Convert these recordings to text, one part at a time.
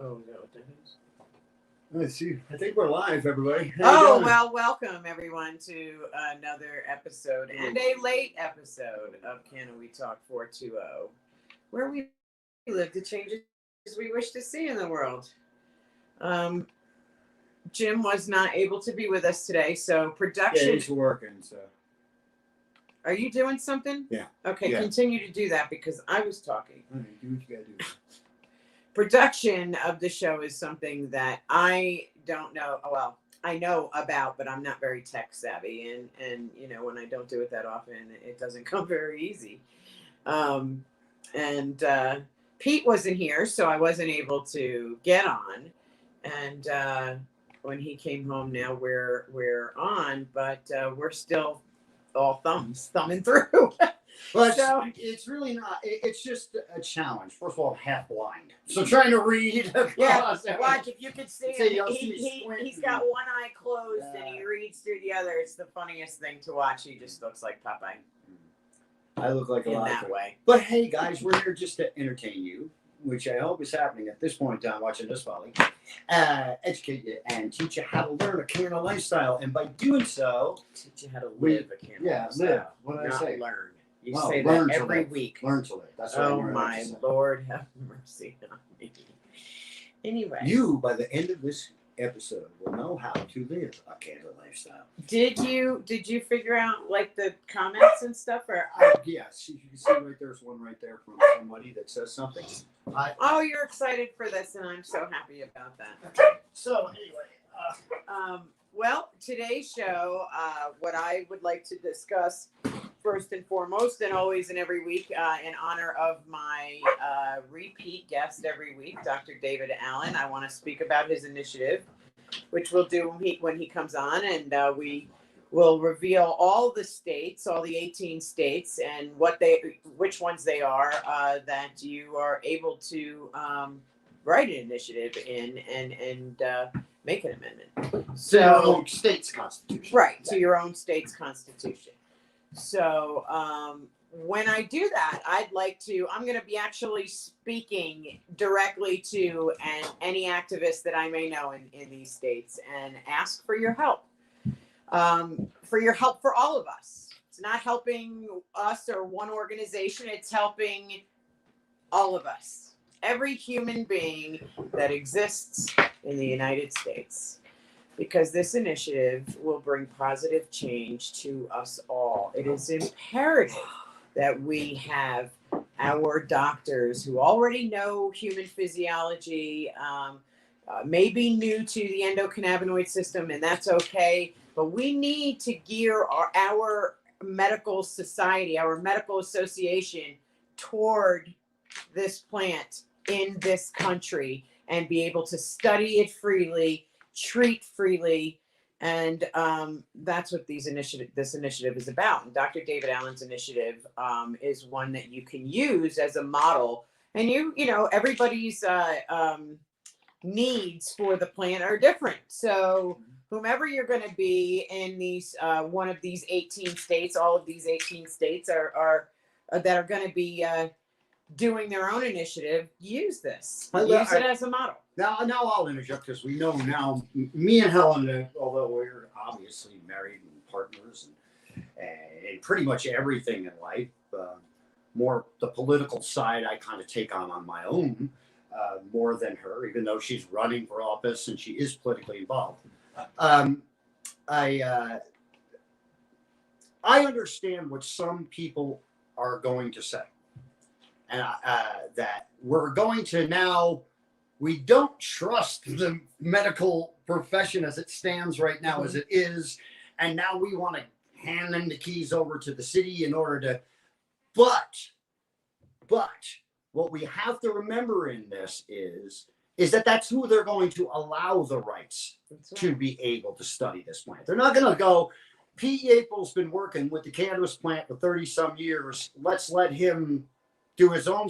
Oh, no, what that is? Let's see. I think we're live, everybody. Oh, well, welcome everyone to another episode and a late episode of CannaWeTalk 420, where we live the changes we wish to see in the world. Jim was not able to be with us today, so production. Yeah, he's working, so. Are you doing something? Yeah. Okay, Yeah. Continue to do that because I was talking. Do what you gotta do. Production of the show is something that I don't know. Well, I know about, but I'm not very tech savvy, and you know, when I don't do it that often, it doesn't come very easy. Pete wasn't here, so I wasn't able to get on. And when he came home, now we're on, but we're still all thumbing through. But So, it's really not. It's just a challenge. First of all, I'm half blind, so trying to read. yeah, watch if you could see See, him. you'll see me He's squinting. got one eye closed and he reads through the other. It's the funniest thing to watch. He just looks like Popeye I look like a in lot that of way. But hey, guys, we're here just to entertain you, which I hope is happening at this point in time. Watching this volley, educate you and teach you how to learn a Canna lifestyle, and by doing so, Teach you how to live a Canna lifestyle. live. What did I not say? learn. You Well, say learn that to every live. week. Learn to live. That's what Oh I'm my Lord, have mercy on me. Anyway, You, by the end of this episode, will know how to live a Canna lifestyle. did you figure out like the comments and stuff, or? Yes, you can see right there's one right there from somebody that says something. Oh, you're excited for this, and I'm so happy about that. Okay. So anyway, Well, today's show, what I would like to discuss first and foremost, and always and every week, in honor of my repeat guest every week, Dr. David Allen, I want to speak about his initiative, which we'll do when he comes on, and we will reveal all the states, all the 18 states, and which ones they are that you are able to write an initiative in and make an amendment. to your own state's constitution. Right, to your own state's constitution. So when I do that, I'm going to be actually speaking directly to any activist that I may know in these states and ask for your help. For all of us. It's not helping us or one organization, it's helping all of us. Every human being that exists in the United States. Because this initiative will bring positive change to us all. It is imperative that we have our doctors who already know human physiology, may be new to the endocannabinoid system, and that's okay. But we need to gear our medical society, our medical association toward this plant in this country and be able to study it freely, treat freely, and that's what this initiative is about. And Dr. David Allen's initiative is one that you can use as a model. And you know, everybody's needs for the plant are different. So whomever you're going to be in these one of these 18 states, all of these 18 states are that are going to be doing their own initiative, use this. Use it as a model. Now I'll interject because we know now, me and Helen, although we're obviously married and partners and pretty much everything in life, more the political side I kind of take on my own more than her, even though she's running for office and she is politically involved. I understand what some people are going to say. And that we're going to now, we don't trust the medical profession as it stands right now, as it is. And now we want to hand them the keys over to the city in order to, but what we have to remember in this is that that's who they're going to allow the rights to be able to study this plant. They're not going to go, Pete Yeaple's been working with the cannabis plant for 30 some years. Let's let him do his own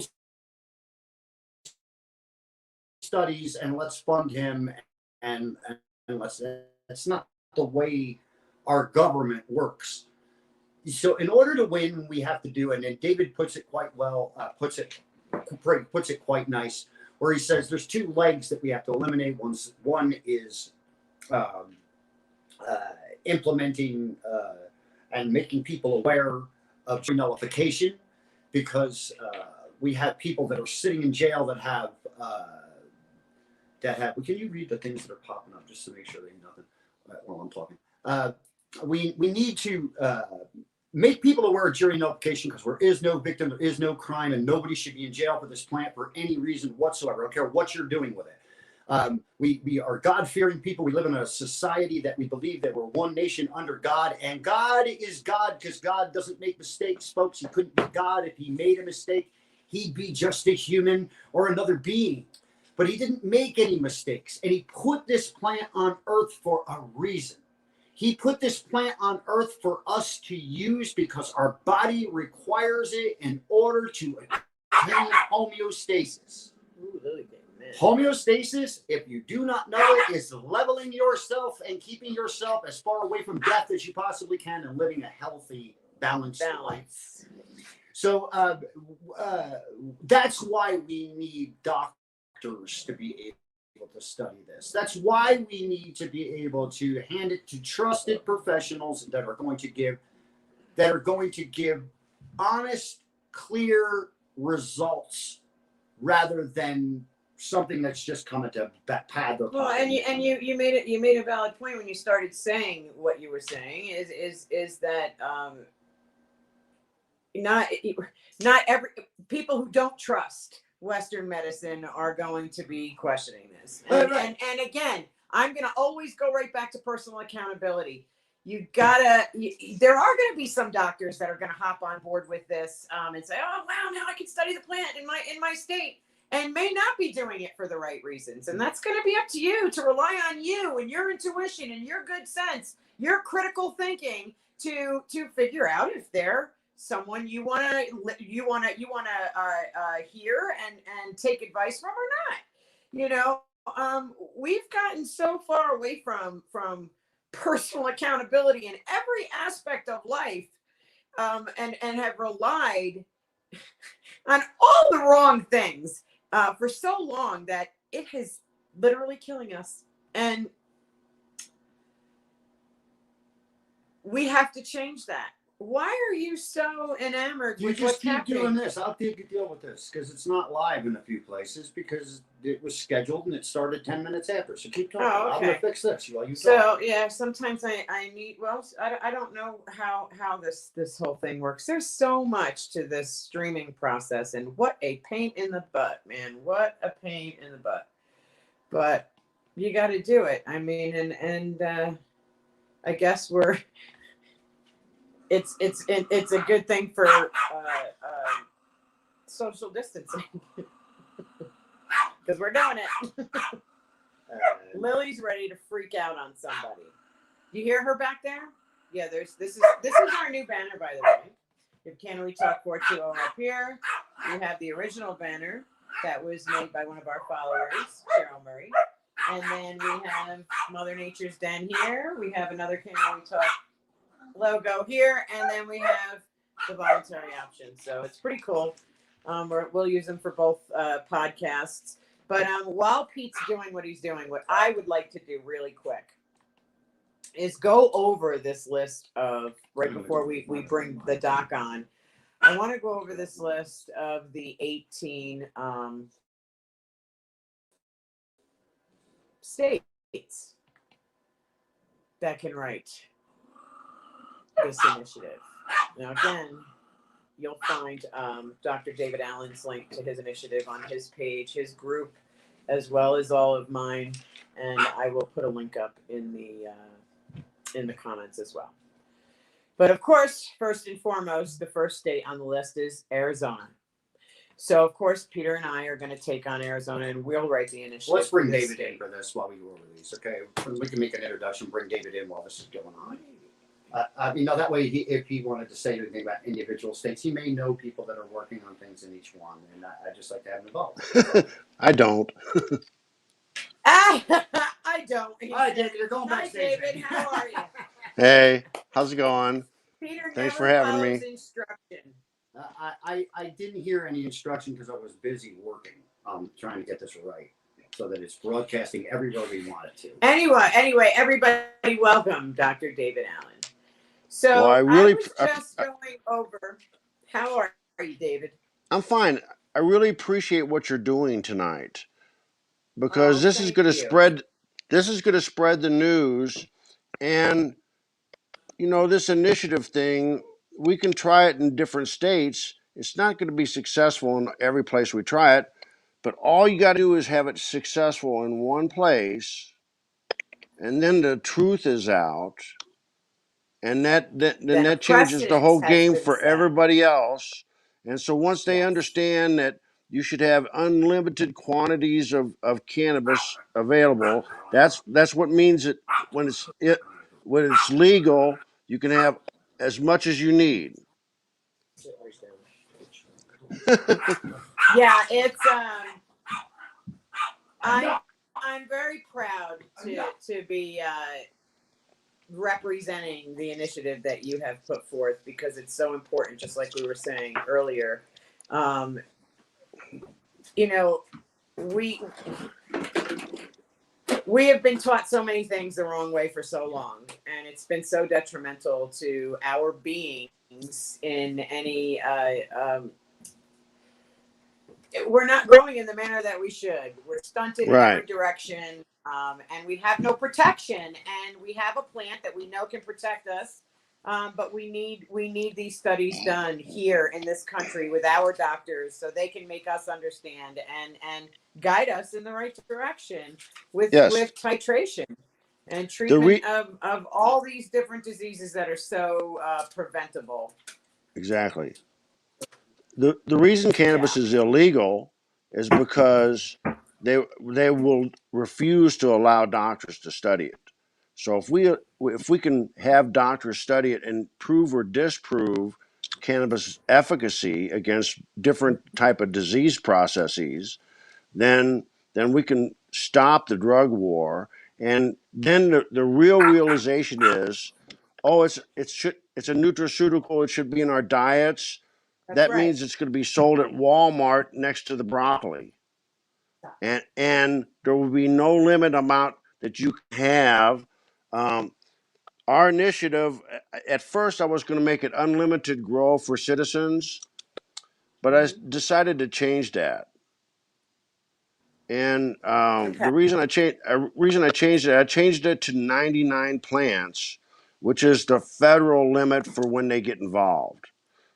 studies and let's fund him and that's not the way our government works. So in order to win, we have to do, and then David puts it quite well, puts it quite nice. where he says there's two legs that we have to eliminate. One is implementing and making people aware of jury nullification, because we have people that are sitting in jail that have can you read the things that are popping up just to make sure they ain't nothing while I'm talking? We need to make people aware of jury nullification, because there is no victim, there is no crime, and nobody should be in jail for this plant for any reason whatsoever. I don't care what you're doing with it. We are God-fearing people. We live in a society that we believe that we're one nation under God, and God is God because God doesn't make mistakes, folks. He couldn't be God if he made a mistake. He'd be just a human or another being. But he didn't make any mistakes, and he put this plant on earth for a reason. He put this plant on earth for us to use because our body requires it in order to attain homeostasis. Ooh, really good, man. Homeostasis, if you do not know it, is leveling yourself and keeping yourself as far away from death as you possibly can and living a healthy, balanced life. So that's why we need doctors to be able to study this. That's why we need to be able to hand it to trusted professionals that are going to give honest, clear results rather than something that's just coming to pad their well, and you made a valid point when you started saying what you were saying is that not every people who don't trust Western medicine are going to be questioning this. And again, I'm going to always go right back to personal accountability. There are going to be some doctors that are going to hop on board with this and say, oh, wow, now I can study the plant in my state, and may not be doing it for the right reasons. And that's going to be up to you to rely on you and your intuition and your good sense, your critical thinking to figure out if they're someone you want to hear and take advice from or not. We've gotten so far away from personal accountability in every aspect of life, and have relied on all the wrong things for so long that it is literally killing us. And we have to change that. Why are you so enamored with what's happening? You just keep doing this. I'll deal with this because it's not live in a few places because it was scheduled and it started 10 minutes after. So keep talking. Oh, okay. I'm going to fix this while you talk. So, yeah, sometimes I need, well, I don't know how this whole thing works. There's so much to this streaming process, and what a pain in the butt, man. What a pain in the butt. But you got to do it. I mean, and I guess it's a good thing for social distancing because we're doing it. Lily's ready to freak out on somebody. You hear her back there? Yeah, this is our new banner, by the way. You have CannaWeTalk 420 up here. We have the original banner that was made by one of our followers, Cheryl Murray. And then we have Mother Nature's Den here. We have another CannaWeTalk logo here, and then we have the voluntary option. So it's pretty cool. We'll use them for both podcasts. But while Pete's doing what he's doing, what I would like to do really quick is go over this list of, right before we bring the doc on, I want to go over this list of the 18 states that can write this initiative. Now, again, you'll find Dr. David Allen's link to his initiative on his page, his group, as well as all of mine, and I will put a link up in the comments as well. But of course, first and foremost, the first state on the list is Arizona. So, of course, Peter and I are going to take on Arizona, and we'll write the initiative. Let's bring David in for this while we go over these, okay? We can make an introduction, bring David in while this is going on. That way, if he wanted to say anything about individual states, he may know people that are working on things in each one, and I just like to have him involved. I don't. I don't. Hi, David. You're going Hi, backstage. David. How are you? Hey, how's it going? Peter Thanks never for having follows me. instruction. I didn't hear any instruction because I was busy working. trying to get this right so that it's broadcasting everywhere we want it to. Anyway, everybody, welcome, Dr. David Allen. So Well, I was just going over. How are you, David? I'm fine. I really appreciate what you're doing tonight because this is going to spread. This is going to spread the news, and this initiative thing. We can try it in different states. It's not going to be successful in every place we try it, but all you got to do is have it successful in one place, and then the truth is out. And that changes the whole game for everybody else. And so once they understand that you should have unlimited quantities of cannabis available, that's what means that when it's legal, you can have as much as you need. Yeah, it's I'm very proud to be representing the initiative that you have put forth because it's so important, just like we were saying earlier. We have been taught so many things the wrong way for so long, and it's been so detrimental to our beings in any we're not growing in the manner that we should. We're stunted in every direction, and we have no protection. And we have a plant that we know can protect us, but we need these studies done here in this country with our doctors, so they can make us understand and guide us in the right direction with titration and treatment of all these different diseases that are so preventable. Exactly. The reason cannabis is illegal is because they will refuse to allow doctors to study it. So if we can have doctors study it and prove or disprove cannabis efficacy against different type of disease processes, then we can stop the drug war. And then the real realization is, oh, it's a nutraceutical. It should be in our diets. That means it's going to be sold at Walmart next to the broccoli, and there will be no limit amount that you can have. Our initiative, at first, I was going to make it unlimited grow for citizens, but I decided to change that. And the reason I changed it, I changed it to 99 plants, which is the federal limit for when they get involved.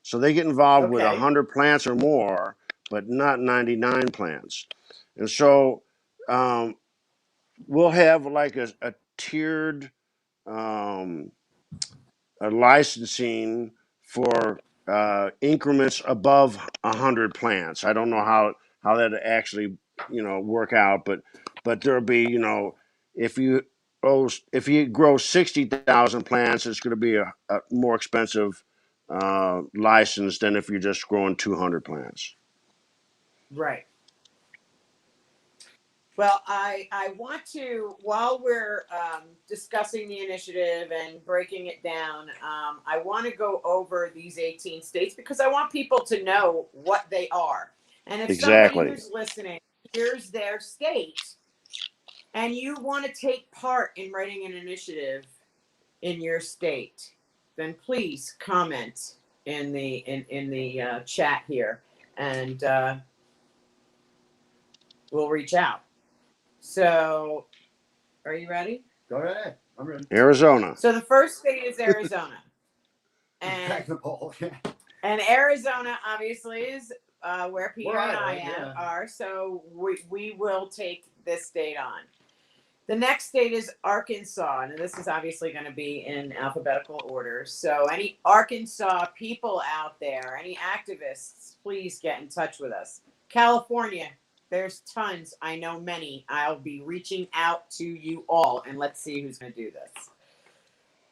So they get involved with 100 plants or more, but not 99 plants. And so we'll have like a tiered licensing for increments above 100 plants. I don't know how that actually work out, but there'll be if you grow 60,000 plants, it's going to be a more expensive license than if you're just growing 200 plants. Right. Well, I want to, while we're discussing the initiative and breaking it down, I want to go over these 18 states because I want people to know what they are. And if somebody who's listening hears their state and you want to take part in writing an initiative in your state, then please comment in the chat here, and we'll reach out. So, are you ready? Go ahead. I'm ready. Arizona. So the first state is Arizona. And Arizona obviously is where Peter and I are. So we will take this state on. The next state is Arkansas. And this is obviously going to be in alphabetical order. So any Arkansas people out there, any activists, please get in touch with us. California. There's tons. I know many. I'll be reaching out to you all, and let's see who's going to do this.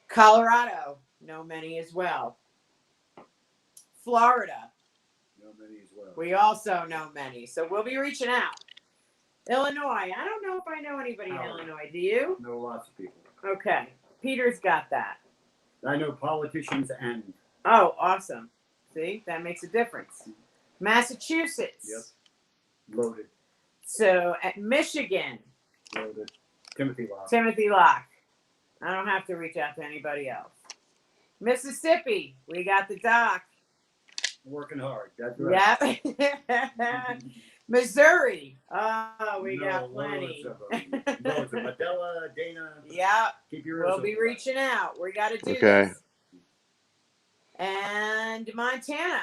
Colorado, know many as well. Florida, know many as well. We also know many, so we'll be reaching out. Illinois, I don't know if I know anybody in Illinois. Do you? Know lots of people. Okay, Peter's got that. I know politicians and. Oh, awesome. See, that makes a difference. Massachusetts. Yep. Loaded. So at Michigan, Timothy Locke. Timothy Locke. I don't have to reach out to anybody else. Mississippi, we got the doc. Working hard. That's right. Yep. Missouri. Oh, we No, got plenty. Loads of Adela, Dana. Yep. Keep your ears We'll open. be reaching out. We got to do Okay. this. And Montana.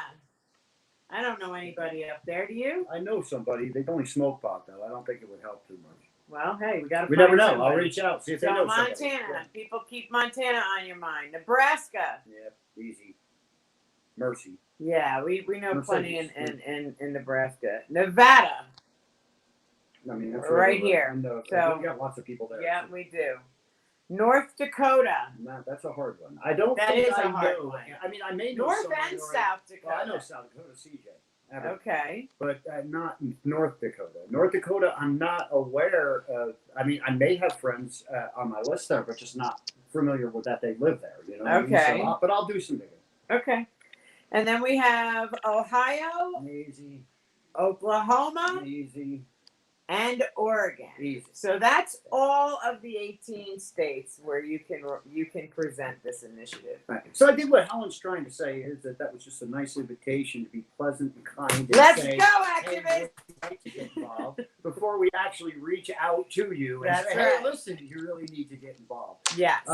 I don't know anybody up there. Do you? I know somebody. They only smoke pot though. I don't think it would help too much. Well, hey, we got to. We never know. I'll reach out, see if they So know Montana, somebody. people keep Montana on your mind. Nebraska. Yeah, easy. Mercy. Yeah, we know Mercedes. plenty in Nebraska. Nevada. I mean, that's Right here. No, So- we got lots of people there. Yeah, we do. North Dakota. No, that's a hard one. I don't That think is a I hard know. one. I mean, I may know North somebody and already. South Well, Dakota. I know South Dakota, CJ. Okay. But not North Dakota. North Dakota, I'm not aware of. I mean, I may have friends on my list there, but just not familiar with that they live there. You know. what I mean? Okay. So, but I'll do some digging. Okay. And then we have Ohio, Easy, Oklahoma, easy, and Oregon. easy. So that's all of the 18 states where you can present this initiative. Right. So I think what Helen's trying to say is that was just a nice invitation to be pleasant and kind. And Let's say, go, hey, activists! we'd like to get involved before we actually reach out to you and That's say, right. hey, listen, you really need to get involved. Yes.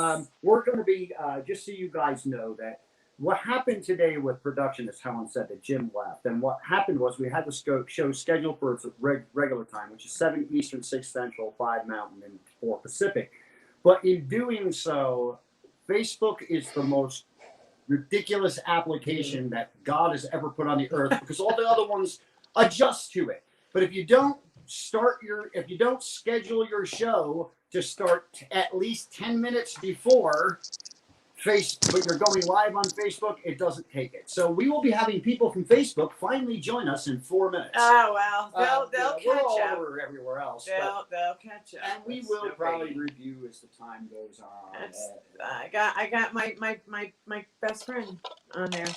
We're going to be, just so you guys know that what happened today with production, as Helen said, that Jim left. And what happened was we had the show scheduled for its regular time, which is 7 Eastern, 6 Central, 5 Mountain, and 4 Pacific. But in doing so, Facebook is the most ridiculous application that God has ever put on the earth because all the other ones adjust to it. But if you don't schedule your show to start at least 10 minutes before but you're going live on Facebook, it doesn't take it. So we will be having people from Facebook finally join us in 4 minutes. Oh well, they'll we're catch all up. over everywhere else. They'll catch up. And we That's will no probably biggie. review as the time goes on. That's- I got my best friend on there.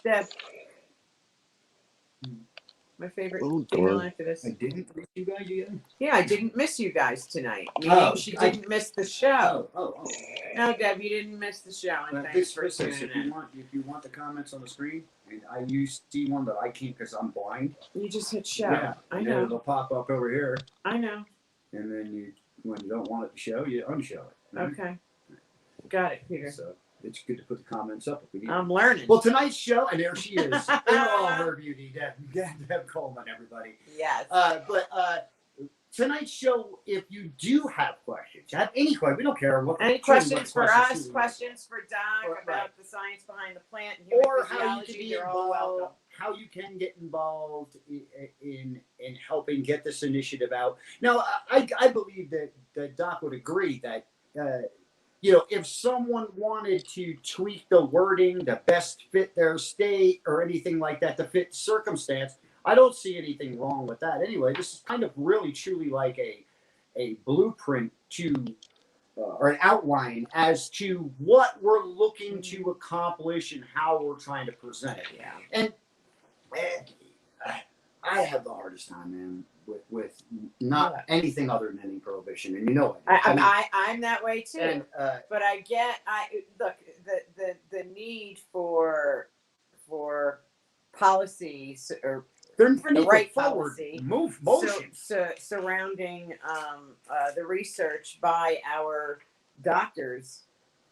Deb. My favorite Oh, female darn. activist. I didn't reach you guys again? Yeah, I didn't miss you guys tonight. Meaning Oh, she I- didn't miss the show. Oh. No, Deb, you didn't miss the show. And thanks for tuning If you want the comments on the screen, and you see one that I can't because I'm blind. in. You just hit show. Yeah, I and then know. it'll pop up over here, I know. and then when you don't want it to show, you unshow it. right? Okay. Got it, Peter. So it's good to put the comments up if we need. I'm learning. Well, tonight's show, and there she is in all her beauty, Deb Coleman, everybody. Yes. But tonight's show, if you do have questions, have any questions, we don't care what. Any questions for us? Questions for Doc Right. about the science behind the plant and human Or how you physiology? can be You're all welcome. involved, how you can get involved in helping get this initiative out. Now, I believe that Doc would agree that if someone wanted to tweak the wording to best fit their state or anything like that to fit circumstance, I don't see anything wrong with that. Anyway, this is kind of really truly like a blueprint to or an outline as to what we're looking to accomplish and how we're trying to present it. Yeah. And I have the hardest time, man, with not anything other than any prohibition, and you know it. I'm that way too. And But look the need for policies or they're the right forward policy. motions. surrounding the research by our doctors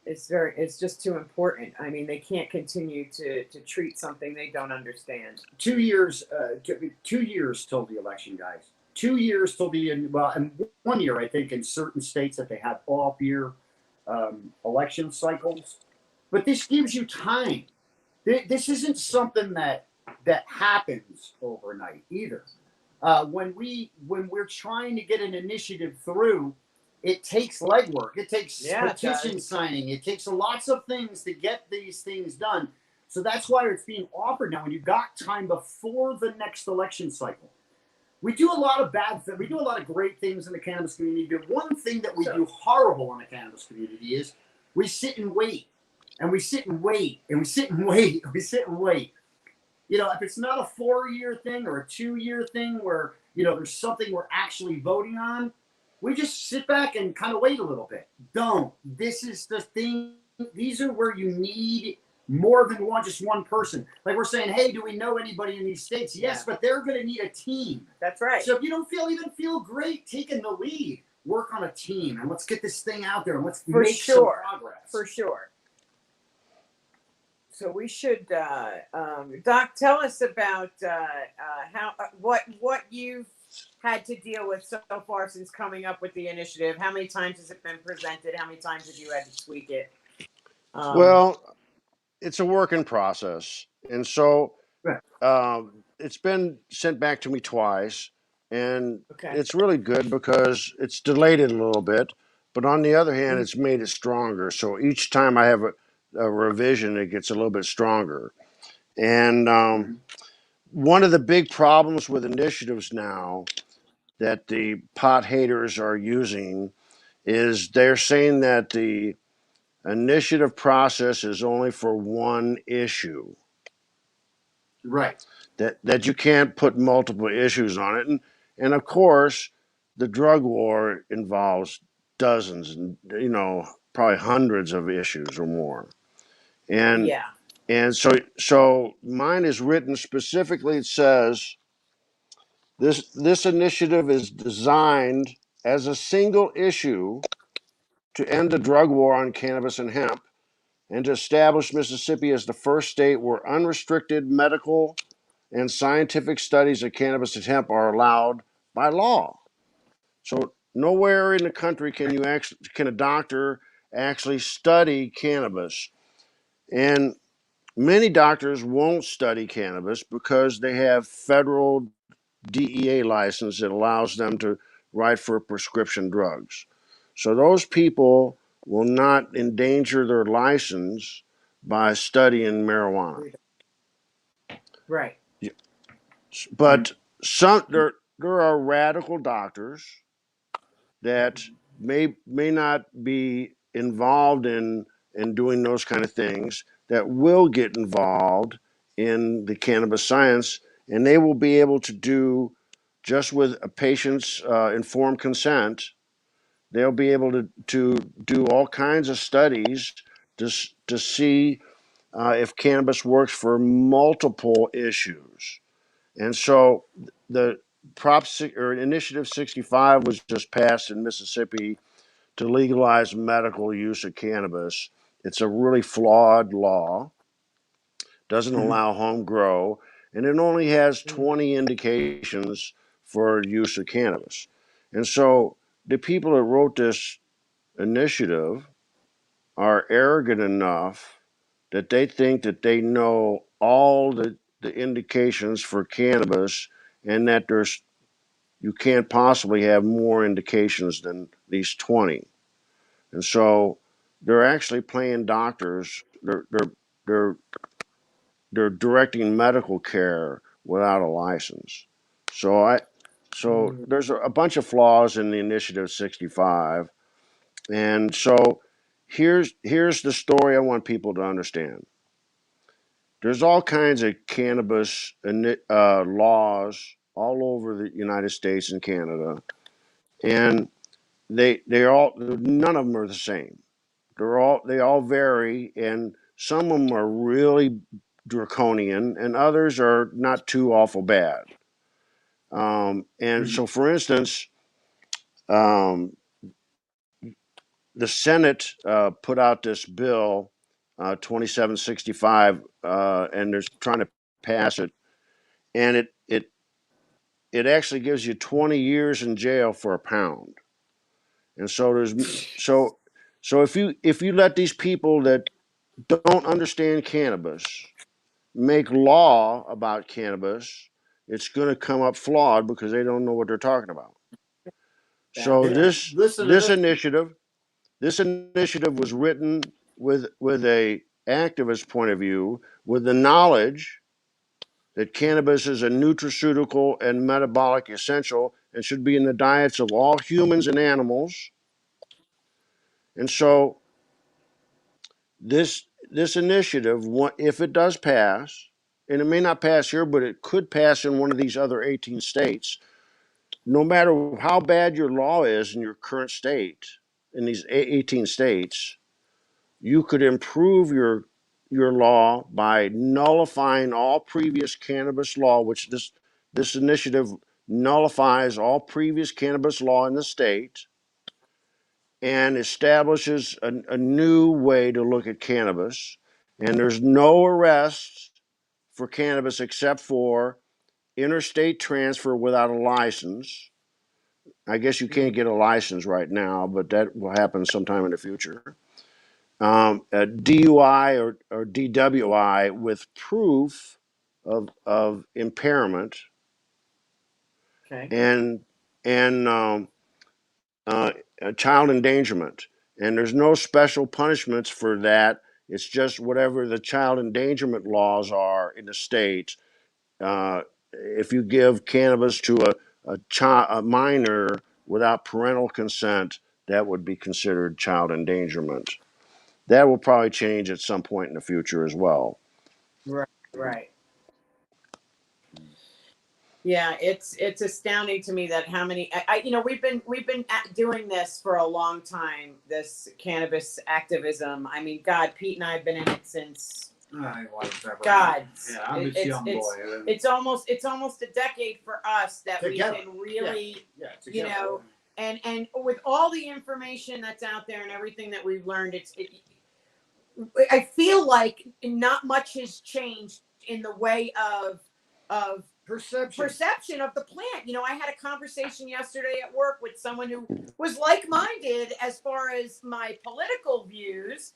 it's just too important. I mean, they can't continue to treat something they don't understand. 2 years, 2 years till the election, guys. 2 years till and 1 year, I think, in certain states that they have off-year election cycles. But this gives you time. This isn't something that happens overnight either. When we're trying to get an initiative through, it takes legwork. It takes petition signing. It takes lots of things to get these things done. So that's why it's being offered now. When you've got time before the next election cycle, we do a lot of bad things. We do a lot of great things in the cannabis community. But one thing that we do horrible in the cannabis community is we sit and wait, and we sit and wait, and we sit and wait, and we sit and wait. If it's not a 4-year thing or a 2-year thing where there's something we're actually voting on, we just sit back and kind of wait a little bit. Don't. This is the thing. These are where you need more than just one person. Like we're saying, hey, do we know anybody in these states? Yes, but they're going to need a team. That's right. So if you don't feel great taking the lead, work on a team and let's get this thing out there and let's make some progress. For sure. So we should, Doc, tell us about what you've had to deal with so far since coming up with the initiative. How many times has it been presented? How many times have you had to tweak it? Well, it's a work in process, and so it's been sent back to me twice, and it's really good because it's delayed it a little bit. But on the other hand, it's made it stronger. So each time I have a revision, it gets a little bit stronger. And one of the big problems with initiatives now that the pot haters are using is they're saying that the initiative process is only for one issue. Right. That you can't put multiple issues on it. And of course, the drug war involves dozens and, probably hundreds of issues or more. And so mine is written specifically. It says this initiative is designed as a single issue to end the drug war on cannabis and hemp, and to establish Mississippi as the first state where unrestricted medical and scientific studies of cannabis and hemp are allowed by law. So nowhere in the country can a doctor actually study cannabis. And many doctors won't study cannabis because they have federal DEA license that allows them to write for prescription drugs. So those people will not endanger their license by studying marijuana. Right. But there are radical doctors that may not be involved in doing those kind of things that will get involved in the cannabis science, and they will be able to do, just with a patient's informed consent, they'll be able to do all kinds of studies to see if cannabis works for multiple issues. And so the Initiative 65 was just passed in Mississippi to legalize medical use of cannabis. It's a really flawed law, doesn't allow home grow, and it only has 20 indications for use of cannabis. And so the people that wrote this initiative are arrogant enough that they think that they know all the indications for cannabis, and that you can't possibly have more indications than these 20. And so they're actually playing doctors. They're directing medical care without a license. So there's a bunch of flaws in the Initiative 65. And so here's the story I want people to understand. There's all kinds of cannabis laws all over the United States and Canada, and none of them are the same. They all vary, and some of them are really draconian, and others are not too awful bad. And so, for instance, um, the Senate put out this bill, 2765, and they're trying to pass it, and it actually gives you 20 years in jail for a pound. And so if you let these people that don't understand cannabis make law about cannabis, it's going to come up flawed because they don't know what they're talking about. So this initiative was written with a activist point of view, with the knowledge that cannabis is a nutraceutical and metabolic essential and should be in the diets of all humans and animals. And so this initiative, if it does pass, and it may not pass here, but it could pass in one of these other 18 states, no matter how bad your law is in your current state, in these 18 states, you could improve your law by nullifying all previous cannabis law, which this initiative nullifies all previous cannabis law in the state and establishes a new way to look at cannabis. And there's no arrest for cannabis except for interstate transfer without a license. I guess you can't get a license right now, but that will happen sometime in the future. A DUI or DWI with proof of impairment Okay. and child endangerment. And there's no special punishments for that. It's just whatever the child endangerment laws are in the state. If you give cannabis to a minor without parental consent, that would be considered child endangerment. That will probably change at some point in the future as well. Right. Right. Yeah, it's astounding to me that how many we've been doing this for a long time. This cannabis activism. I mean, God, Pete and I have been in it since God. Yeah, I'm a young boy. It's almost a decade for us that Together. we can really, Together. and with all the information that's out there and everything that we've learned, I feel like not much has changed in the way of perception of the plant. I had a conversation yesterday at work with someone who was like-minded as far as my political views.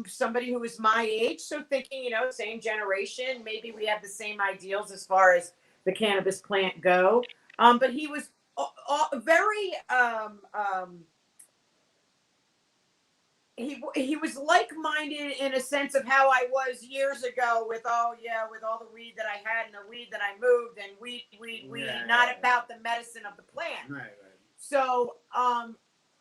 Somebody who was my age, so thinking, same generation, maybe we have the same ideals as far as the cannabis plant go. But he was very he was like-minded in a sense of how I was years ago with all the weed that I had and the weed that I moved and weed, not about the medicine of the plant. Right. So,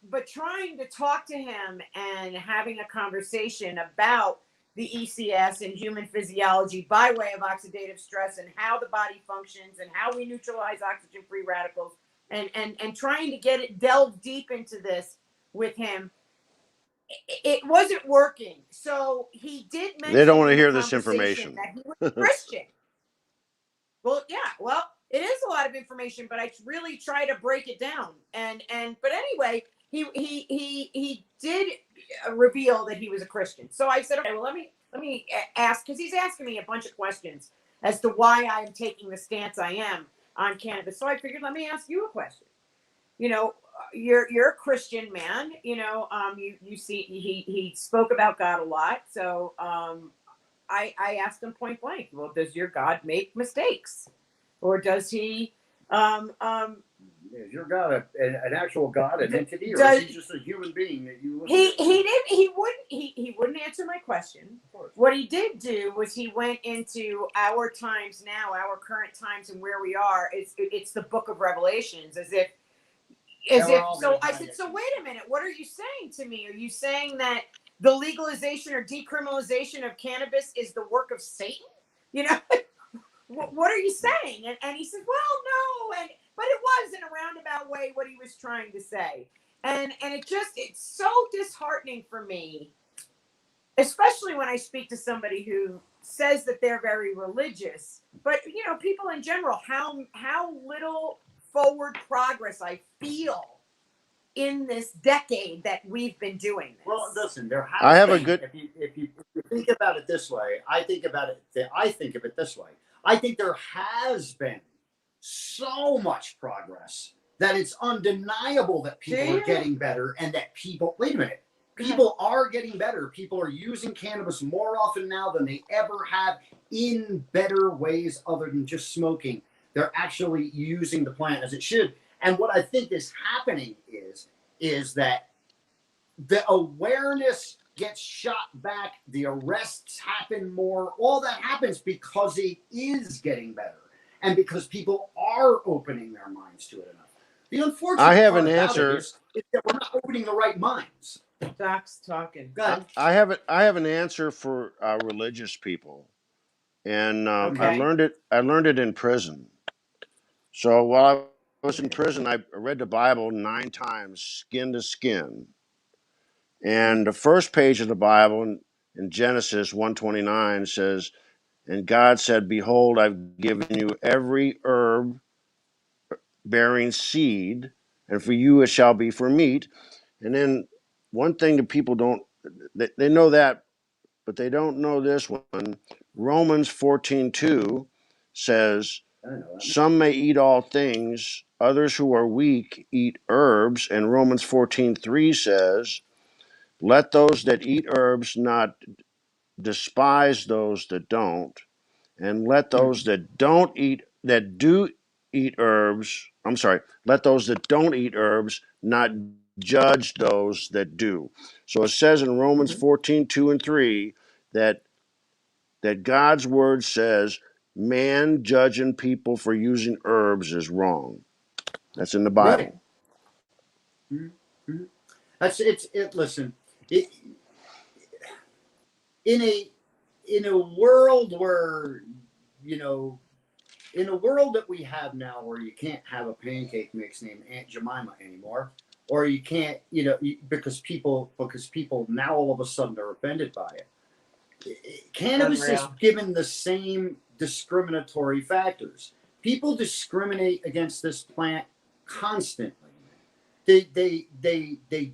but trying to talk to him and having a conversation about the ECS and human physiology by way of oxidative stress and how the body functions and how we neutralize oxygen-free radicals and trying to delve deep into this with him, it wasn't working. So he did mention They don't want to in the hear this conversation information. that he was Christian. Well, it is a lot of information, but I really try to break it down. But anyway, he did reveal that he was a Christian. So I said, okay, well, let me ask, because he's asking me a bunch of questions as to why I'm taking the stance I am on cannabis. So I figured, let me ask you a question. You're a Christian man. You see, he spoke about God a lot. So I asked him point blank, well, does your God make mistakes? Or does he Is your God an actual God, an entity, or is he just a human being that you he wouldn't answer my question. What he did do was he went into our times now, our current times and where we are. It's the book of Revelations, as if so I said, so wait a minute, what are you saying to me? Are you saying that the legalization or decriminalization of cannabis is the work of Satan? What are you saying? And he said, well, no, but it was in a roundabout way what he was trying to say. And it's so disheartening for me, especially when I speak to somebody who says that they're very religious, but people in general, how little forward progress I feel in this decade that we've been doing this. Well, listen, there has I have a good. If you think about it this way, I think of it this way. I think there has been so much progress that it's undeniable that people are getting better and that people. Wait a minute. People are getting better. People are using cannabis more often now than they ever have in better ways other than just smoking. They're actually using the plant as it should. And what I think is happening is that the awareness gets shot back, the arrests happen more. All that happens because it is getting better and because people are opening their minds to it enough. The unfortunate part about it is that we're not opening the right minds. Doc's talking. Go ahead. I have an answer for religious people, and I learned it in prison. So while was in prison, I read the Bible 9 times, skin to skin. And the first page of the Bible in Genesis 1:29 says, "And God said, Behold, I've given you every herb bearing seed, and for you it shall be for meat." And then one thing that people don't, they know that, but they don't know this one. Romans 14:2 says, "Some may eat all things, others who are weak eat herbs." And Romans 14:3 says, "Let those that eat herbs not despise those that don't, and let those that do eat herbs, let those that don't eat herbs not judge those that do." So it says in Romans 14:2 and 3 that God's word says man judging people for using herbs is wrong. That's in the Right. Bible. Mm-hmm. Listen, in a world where, in a world that we have now, where you can't have a pancake mix named Aunt Jemima anymore, or you can't, because people now all of a sudden are offended by it. Cannabis is given the same discriminatory factors. People discriminate against this plant constantly. They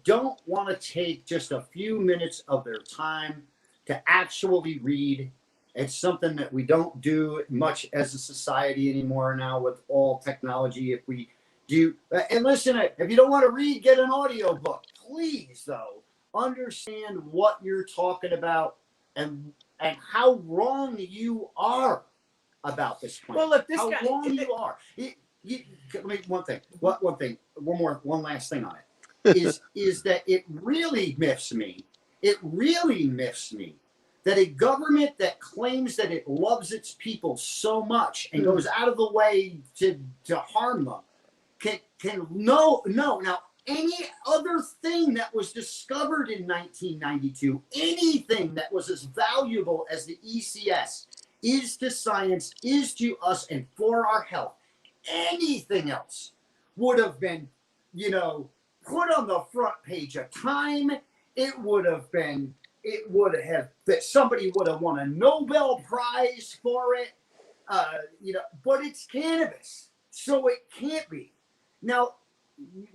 don't want to take just a few minutes of their time to actually read. It's something that we don't do much as a society anymore now with all technology. If we do, and listen, if you don't want to read, get an audio book. Please, though, understand what you're talking about and how wrong you are about this plant. Well, look, how wrong you are. Let me one last thing on it is that it really miffs me. It really miffs me that a government that claims that it loves its people so much and goes out of the way to harm them can no. Now, any other thing that was discovered in 1992, anything that was as valuable as the ECS is to science, is to us, and for our health, anything else would have been, put on the front page of Time. It would have that somebody would have won a Nobel Prize for it, but it's cannabis, so it can't be. Now,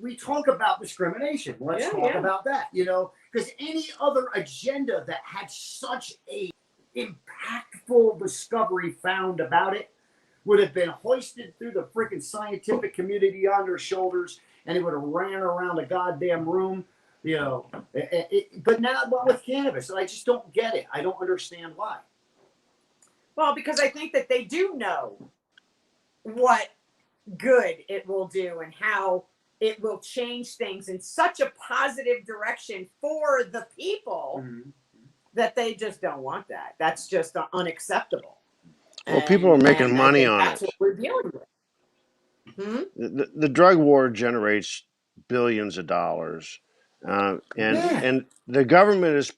we talk about discrimination. Let's talk about that, because any other agenda that had such a impactful discovery found about it would have been hoisted through the freaking scientific community on their shoulders, and it would have ran around a goddamn room, but not with cannabis. I just don't get it. I don't understand why. Well, because I think that they do know what good it will do and how it will change things in such a positive direction for the people that they just don't want that. That's just unacceptable. Well, people are making money on that's it. What we're dealing with. The drug war generates billions of dollars, and the government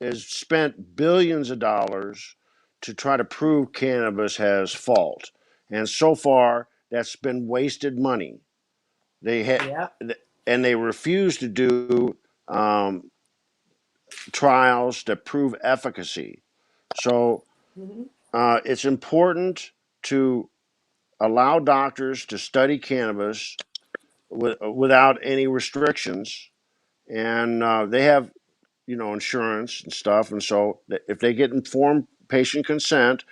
has spent billions of dollars to try to prove cannabis has fault, and so far that's been wasted money. And they refuse to do trials that prove efficacy. So it's important to allow doctors to study cannabis without any restrictions, and they have insurance and stuff, and so if they get informed patient consent,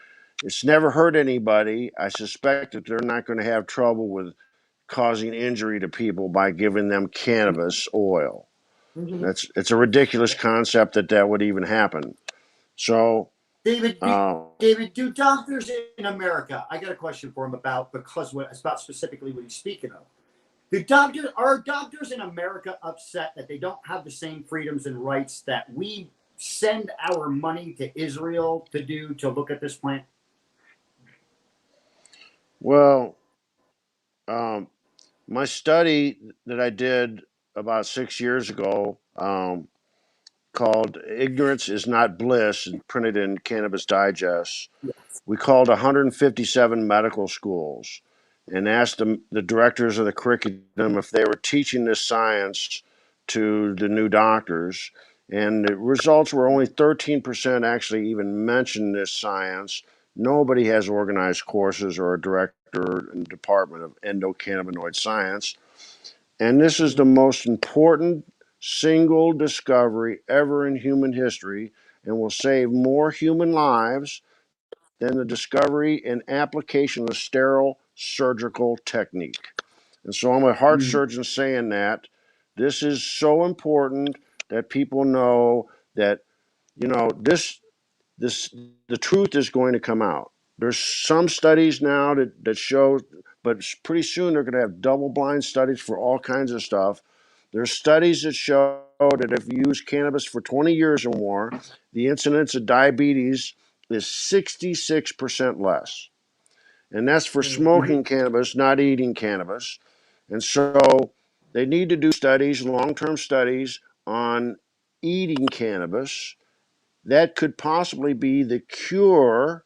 it's never hurt anybody. I suspect that they're not going to have trouble with causing injury to people by giving them cannabis oil. It's a ridiculous concept that would even happen. So David, do doctors in America? I got a question for him about specifically what he's speaking of. Are doctors in America upset that they don't have the same freedoms and rights that we send our money to Israel to look at this plant? Well, my study that I did about 6 years ago, called "Ignorance is Not Bliss," and printed in Cannabis Digest. We called 157 medical schools, and asked the directors of the curriculum if they were teaching this science to the new doctors. And the results were only 13% actually even mentioned this science. Nobody has organized courses or a director and department of endocannabinoid science. And this is the most important single discovery ever in human history and will save more human lives than the discovery and application of sterile surgical technique. And so I'm a heart surgeon saying that this is so important that people know that, you know, this the truth is going to come out. There's some studies now that show, but pretty soon they're going to have double-blind studies for all kinds of stuff. There's studies that show that if you use cannabis for 20 years or more, the incidence of diabetes is 66% less. And that's for smoking cannabis, not eating cannabis. And so they need to do studies, long-term studies on eating cannabis. That could possibly be the cure,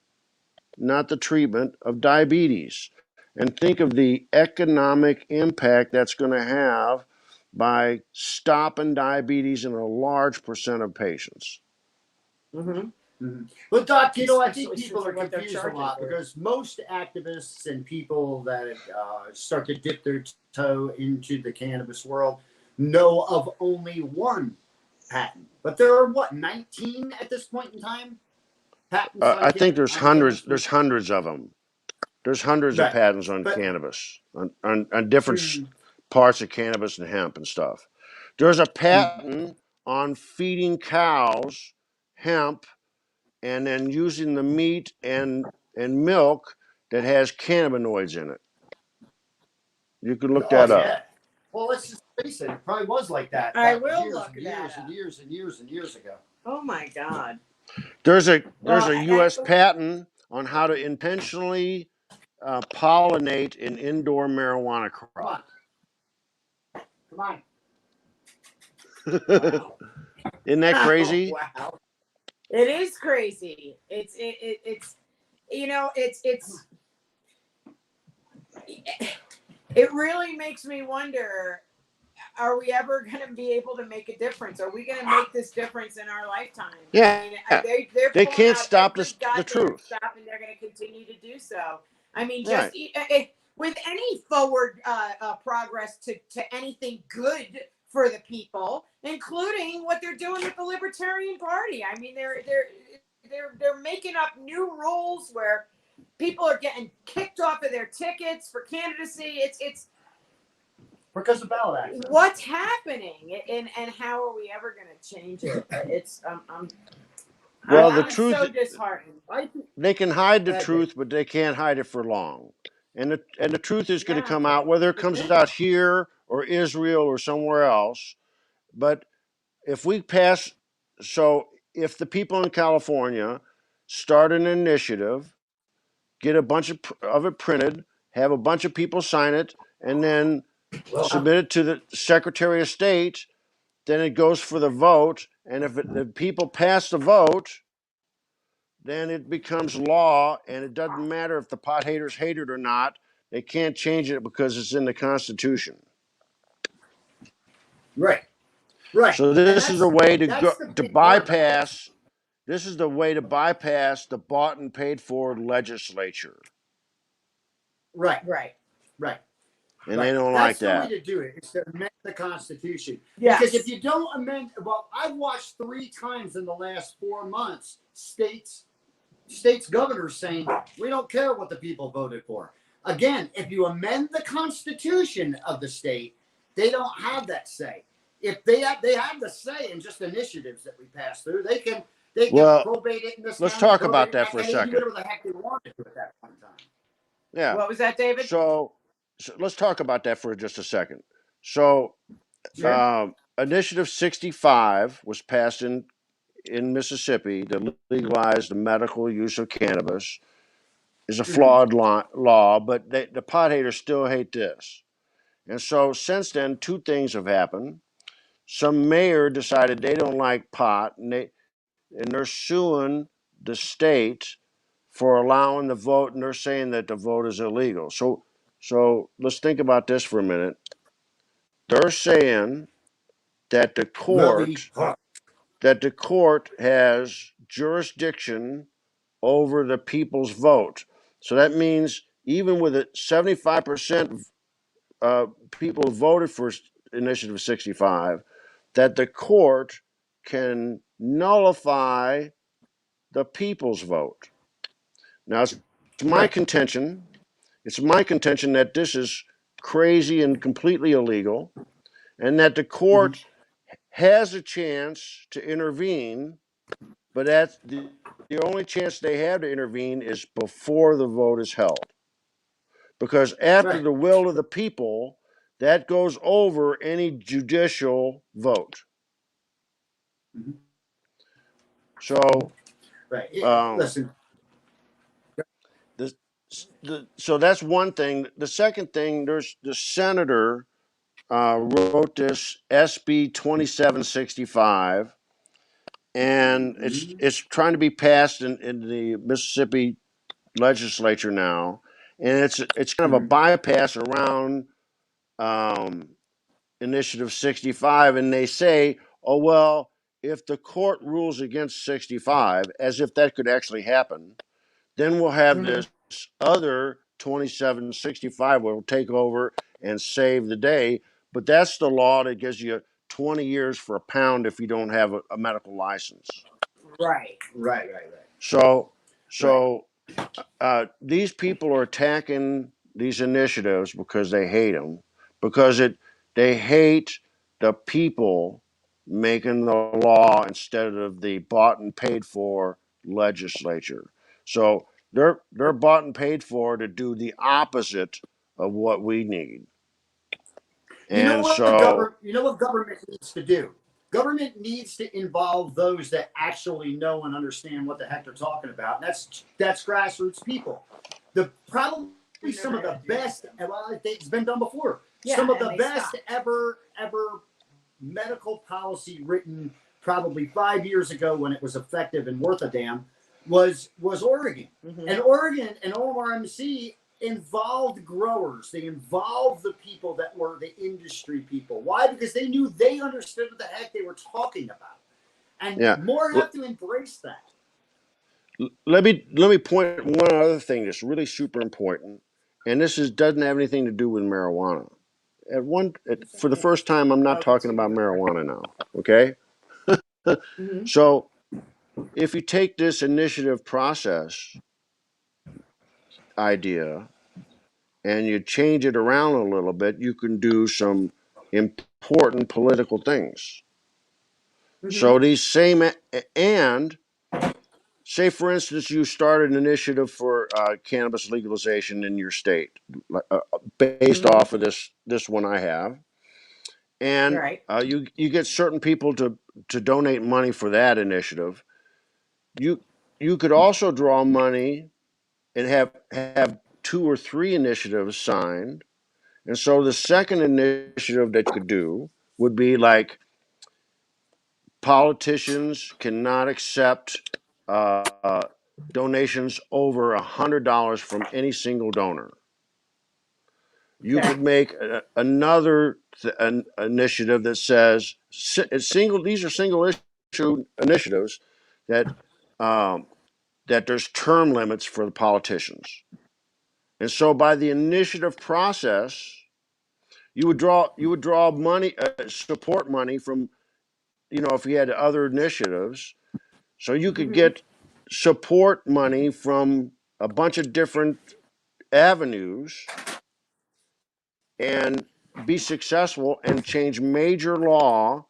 not the treatment of diabetes. And think of the economic impact that's going to have by stopping diabetes in a large percent of patients. But Doc, you know, I think Especially people since are what they're confused a charging lot for. because most activists and people that start to dip their toe into the cannabis world know of only one patent. But there are what, 19 at this point in time? Patents on I think there's on cannabis? hundreds of them. There's hundreds of Right. patents on But cannabis, on different parts of cannabis and hemp and stuff. There's a patent on feeding cows hemp and then using the meat and milk that has cannabinoids in it. You can look oh that up. yeah. Well, let's just face it. It probably was like that. I back will years look and that years up. and years and years and years ago. Oh my God. There's a Well, U.S. patent on how to intentionally pollinate an indoor marijuana Come crop. on. Come on. Wow. Isn't that oh, crazy? wow. It is crazy. It's you know, it really makes me wonder, are we ever going to be able to make a difference? Are we going to make this difference in our lifetime? Yeah. I mean, they're They pulling can't out stop every the goddamn truth. stuff, and they're going to continue to do so. I mean, Right. just with any forward progress to anything good for the people, including what they're doing with the Libertarian Party. I mean, they're making up new rules where people are getting kicked off of their tickets for candidacy. It's Because of ballot access. what's happening, and how are we ever going to change it? It's Well, the I'm truth, so disheartened. they can hide the truth, but they can't hide it for long. And the truth is going to Yeah, come out, whether it comes out here or Israel or somewhere else. But if we pass, so if the people in California start an initiative, get a bunch of it printed, have a bunch of people sign it, and then submit it to the Secretary of State, then it goes for the vote. And if the people pass the vote, then it becomes law, and it doesn't matter if the pot haters hate it or not. They can't change it because it's in the Constitution. Right. Right. So And this is a way that's the to big part about it. bypass. This is the way to bypass the bought and paid for legislature, Right. right. and Right. they don't That's like the way that. to do it. Is to amend the Constitution. Yes. Because if you don't amend, well, I've watched 3 times in the last 4 months states governors saying we don't care what the people voted for. Again, if you amend the Constitution of the state, they don't have that say. If they have the say in just initiatives that we pass through, they can Well, probate it in this let's county, talk probate about it, that for a and they can do second. whatever the heck they want to do at that point in time. Yeah. What was that, David? So let's talk about that for just a second. So Sure. Initiative 65 was passed in Mississippi to legalize the medical use of cannabis. Is a flawed law, but the pot haters still hate this. And so since then, 2 things have happened. Some mayor decided they don't like pot, and they're suing the state for allowing the vote, and they're saying that the vote is illegal. So So let's think about this for a minute. They're saying that the court has jurisdiction over the people's vote. So that means even with 75% people voted for Initiative 65, that the court can nullify the people's vote. Now, it's my Right. contention. It's my contention that this is crazy and completely illegal, and that the Mhm. court has a chance to intervene, but that's the only chance they have to intervene is before the vote is held. Because after Right. the will of the people, that goes over any judicial vote. Mhm. So, Right. um, Listen. the, so that's one thing. The second thing, there's the senator wrote this SB 2765, and Mhm. it's trying to be passed in the Mississippi legislature now, and it's kind of a Mhm. bypass around um, Initiative 65, and they say, oh well, if the court rules against 65, as if that could actually happen, then we'll have Mhm. this other 2765 will take over and save the day. But that's the law that gives you 20 years for a pound if you don't have a medical license. Right. Right. Right. So, Right. so these people are attacking these initiatives because they hate them, because they hate the people making the law instead of the bought and paid for legislature. So they're bought and paid for to do the opposite of what we need. And so You know what government needs to do? Government needs to involve those that actually know and understand what the heck they're talking about. And that's grassroots people. The probably some of the best, well, it's been done before. Yeah, Some of and the they best stopped. ever medical policy written probably 5 years ago when it was effective and worth a damn was Oregon. Mm-hmm. And Oregon and OMRMC involved growers. They involved the people that were the industry people. Why? Because they knew they understood what the heck they were talking about. And yeah, more have to embrace that. let me point one other thing that's really super important, and this doesn't have anything to do with marijuana. For the first time, I'm not talking about marijuana now. Okay, Mm-hmm. so if you take this initiative process idea and you change it around a little bit, you can do some important political things. Mm-hmm. So these same and say, for instance, you start an initiative for cannabis legalization in your state, based Mm-hmm. off of this one I have, and Right. you get certain people to donate money for that initiative. You you could also draw money and have two or three initiatives signed, and so the second initiative that you could do would be like politicians cannot accept donations over $100 from any single donor. You Okay. could make another an initiative that says single. These are single issue initiatives that um, that there's term limits for the politicians, and so by the initiative process, you would draw money, support money from, if you had other initiatives, so you could Mm-hmm. get support money from a bunch of different avenues and be successful and change major law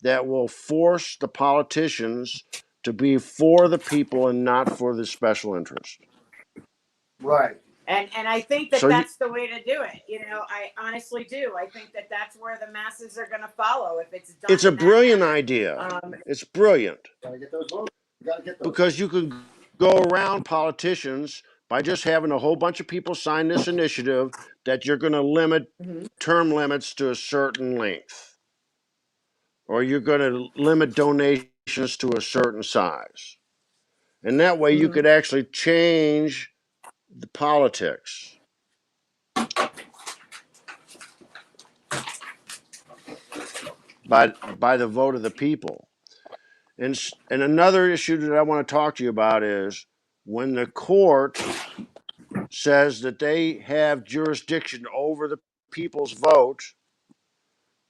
that will force the politicians to be for the people and not for the special interest. Right. And I think that So that's the way to do it. I honestly do. I think that that's where the masses are going to follow if it's it's done a in that brilliant manner. idea. It's brilliant Gotta get those votes. You gotta get those. because you can go around politicians by just having a whole bunch of people sign this initiative that you're going to limit Mm-hmm. term limits to a certain length, or you're going to limit donations to a certain size. And that way you Mm-hmm. could actually change the politics. by the vote of the people. And another issue that I want to talk to you about is when the court says that they have jurisdiction over the people's vote,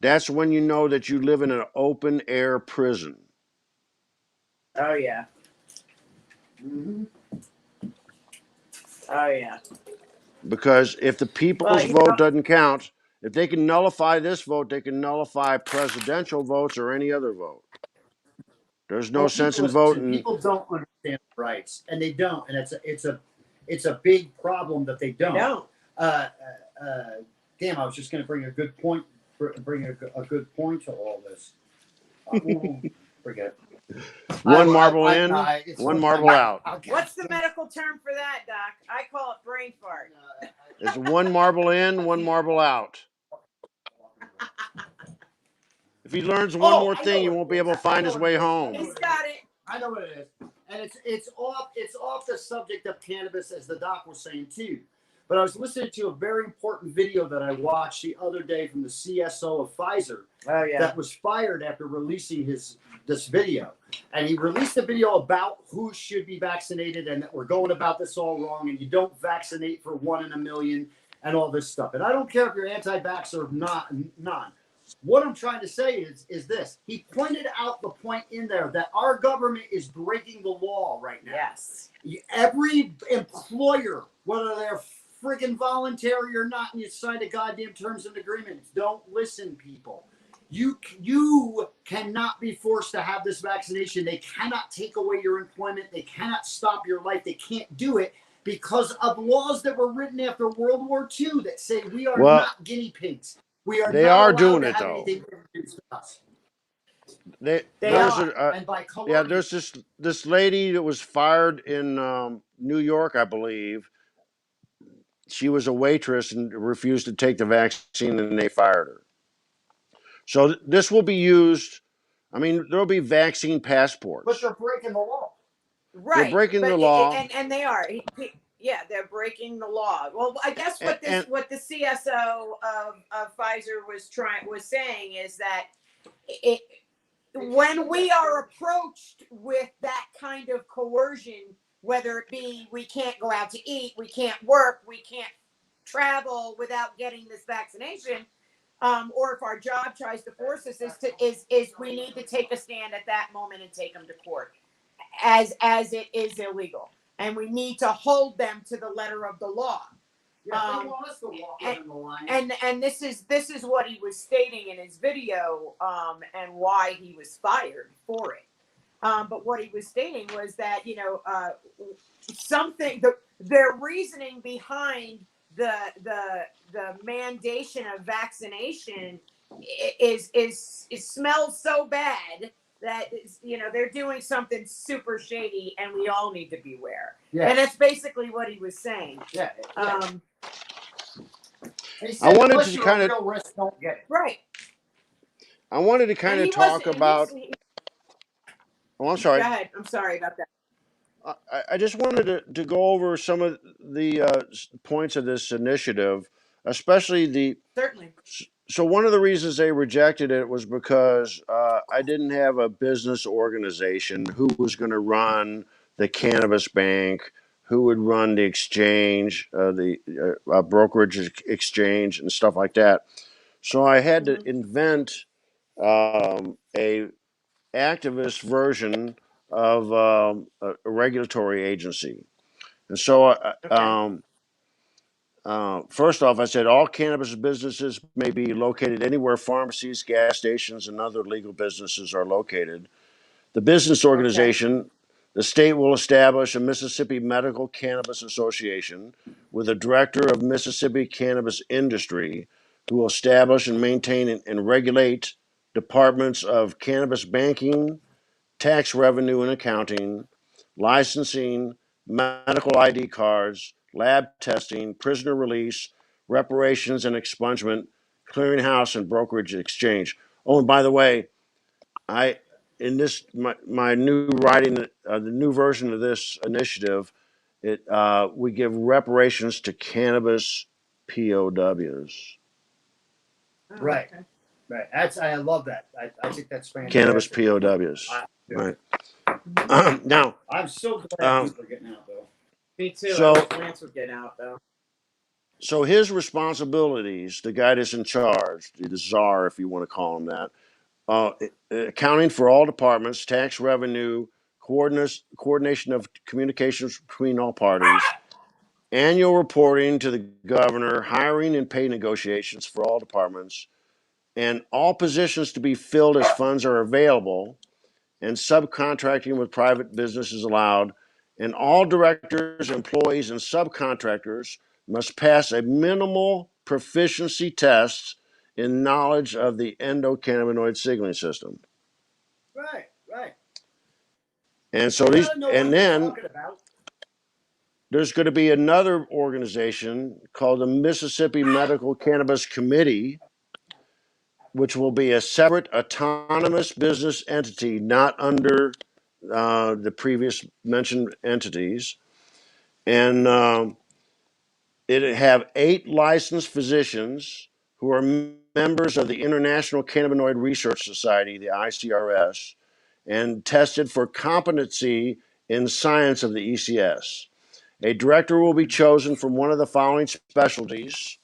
that's when you know that you live in an open air prison. Oh yeah. Mm-hmm. Oh yeah. Because if the people's vote doesn't count, if they can nullify this vote, they can nullify presidential votes or any other vote. There's no sense in voting. People don't understand rights, and they don't, and it's a big problem that they don't. They don't. Damn, I was just going to bring a good point. Bring a good point to all this. Forget it. One marble in, one marble out. What's the medical term for that, Doc? I call it brain fart. It's one marble in, one marble out. If he learns one more thing, he won't be able to find his way home. He's got it. I know what it is, and it's off the subject of cannabis, as the doc was saying too. But I was listening to a very important video that I watched the other day from the CSO of Pfizer. Oh yeah. That was fired after releasing this video, and he released a video about who should be vaccinated and that we're going about this all wrong, and you don't vaccinate for 1 in a million and all this stuff. And I don't care if you're anti-vaxxer or not, none. What I'm trying to say is this. He pointed out the point in there that our government is breaking the law right now. Yes. Every employer, whether they're friggin' voluntary or not, and you sign the goddamn terms and agreements, don't listen, people. You cannot be forced to have this vaccination. They cannot take away your employment. They cannot stop your life. They can't do it because of laws that were written after World War II that say we are not guinea pigs. They are doing it though. There's this lady that was fired in New York, I believe. She was a waitress and refused to take the vaccine, and they fired her. So this will be used. I mean, there will be vaccine passports. But they're breaking the law. Right. They're breaking the law, and they are. Yeah, they're breaking the law. Well, I guess what the CSO of Pfizer was saying is that when we are approached with that kind of coercion, whether it be we can't go out to eat, we can't work, we can't travel without getting this vaccination, or if our job tries to force us, is we need to take a stand at that moment and take them to court, as it is illegal. And we need to hold them to the letter of the law. Yeah, they want us to walk in the line. And this is what he was stating in his video, and why he was fired for it. But what he was stating was that their reasoning behind the mandation of vaccination is smells so bad that they're doing something super shady, and we all need to beware. Yeah. And that's basically what he was saying. Yeah. I wanted to kind of don't get it. Right. I wanted to kind of talk about. Oh, I'm sorry. Go ahead. I'm sorry about that. I just wanted to go over some of the points of this initiative, especially certainly. So one of the reasons they rejected it was because I didn't have a business organization who was going to run the Cannabis Bank, who would run the exchange, the brokerage exchange and stuff like that. So I had to invent a activist version of a regulatory agency. And so first off, I said all cannabis businesses may be located anywhere pharmacies, gas stations, and other legal businesses are located. The business organization, the state will establish a Mississippi Medical Cannabis Association with a director of Mississippi cannabis industry who will establish and maintain and regulate departments of cannabis banking, tax revenue and accounting, licensing, medical ID cards, lab testing, prisoner release, reparations and expungement, clearinghouse and brokerage exchange. Oh, and by the way, in this my new writing, the new version of this initiative, we give reparations to cannabis POWs. Oh, Right. okay. Right. I love that. I think that's fantastic. Cannabis POWs. Right. Now, I'm so glad people are getting out though. Me too. So- I wish Lance would get out though. so his responsibilities, the guy that's in charge, the czar, if you want to call him that, accounting for all departments, tax revenue, coordination of communications between all parties, annual reporting to the governor, hiring and pay negotiations for all departments, and all positions to be filled as funds are available, and subcontracting with private businesses allowed, and all directors, employees, and subcontractors must pass a minimal proficiency test in knowledge of the endocannabinoid signaling system. Right. Right. And so You these, gotta know and what you're then talking about. there's going to be another organization called the Mississippi Medical Cannabis Committee, which will be a separate autonomous business entity, not under the previous mentioned entities. And it have 8 licensed physicians who are members of the International Cannabinoid Research Society, the ICRS, and tested for competency in science of the ECS. A director will be chosen from one of the following specialties: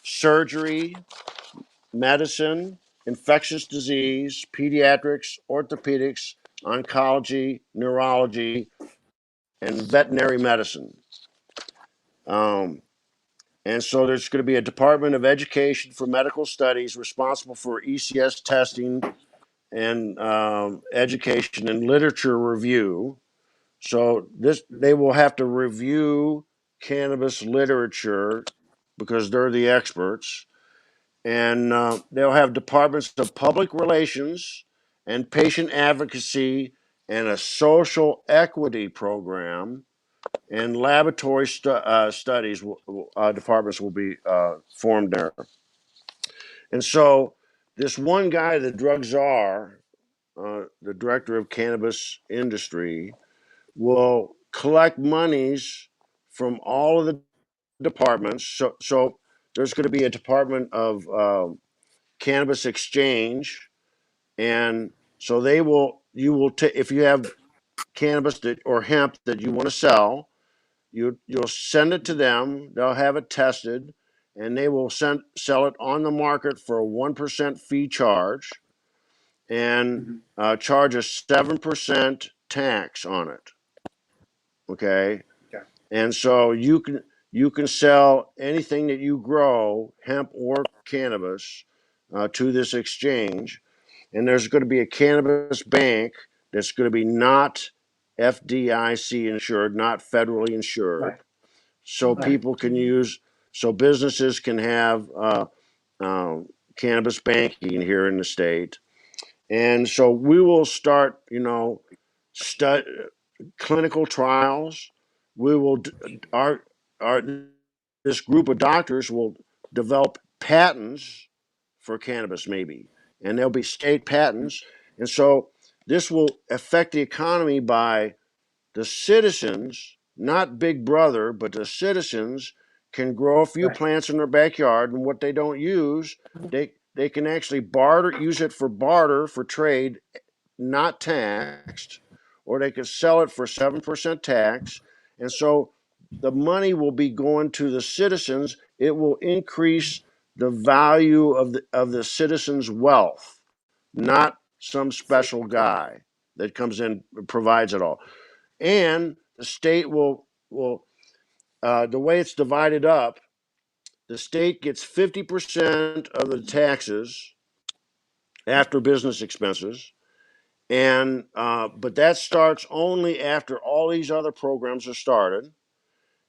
surgery, medicine, infectious disease, pediatrics, orthopedics, oncology, neurology, and veterinary medicine. And so there's going to be a Department of Education for Medical Studies responsible for ECS testing and education and literature review. So they will have to review cannabis literature because they're the experts, and they'll have departments of public relations and patient advocacy and a social equity program, and laboratory studies departments will be formed there. And so this one guy, the drug czar, the director of cannabis industry, will collect monies from all of the departments. So there's going to be a department of cannabis exchange, and so you will take, if you have cannabis or hemp that you want to sell, you'll send it to them. They'll have it tested, and they will sell it on the market for a 1% fee charge, and charge a 7% tax on it. Okay. Okay. And so you can sell anything that you grow, hemp or cannabis, to this exchange, and there's going to be a cannabis bank that's going to be not FDIC insured, not federally insured, Right. so Right. people can use, so businesses can have cannabis banking here in the state. And so we will start, clinical trials. We will our this group of doctors will develop patents for cannabis, maybe, and there'll be state patents. And so this will affect the economy by the citizens, not Big Brother, but the citizens can grow a few Right. plants in their backyard, and what they don't use, they can actually use it for barter, for trade, not taxed, or they could sell it for 7% tax. And so the money will be going to the citizens. It will increase the value of the citizens' wealth, not some special guy that comes in and provides it all. And the state will the way it's divided up, the state gets 50% of the taxes after business expenses, and but that starts only after all these other programs are started,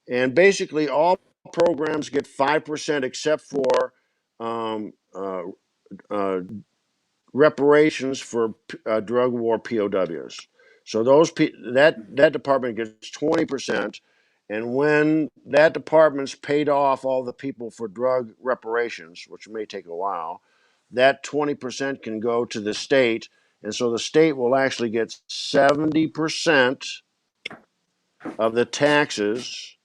and basically all programs get 5% except for um, uh, uh, reparations for drug war POWs. So that department gets 20%, and when that department's paid off all the people for drug reparations, which may take a while, that 20% can go to the state, and so the state will actually get 70% of the taxes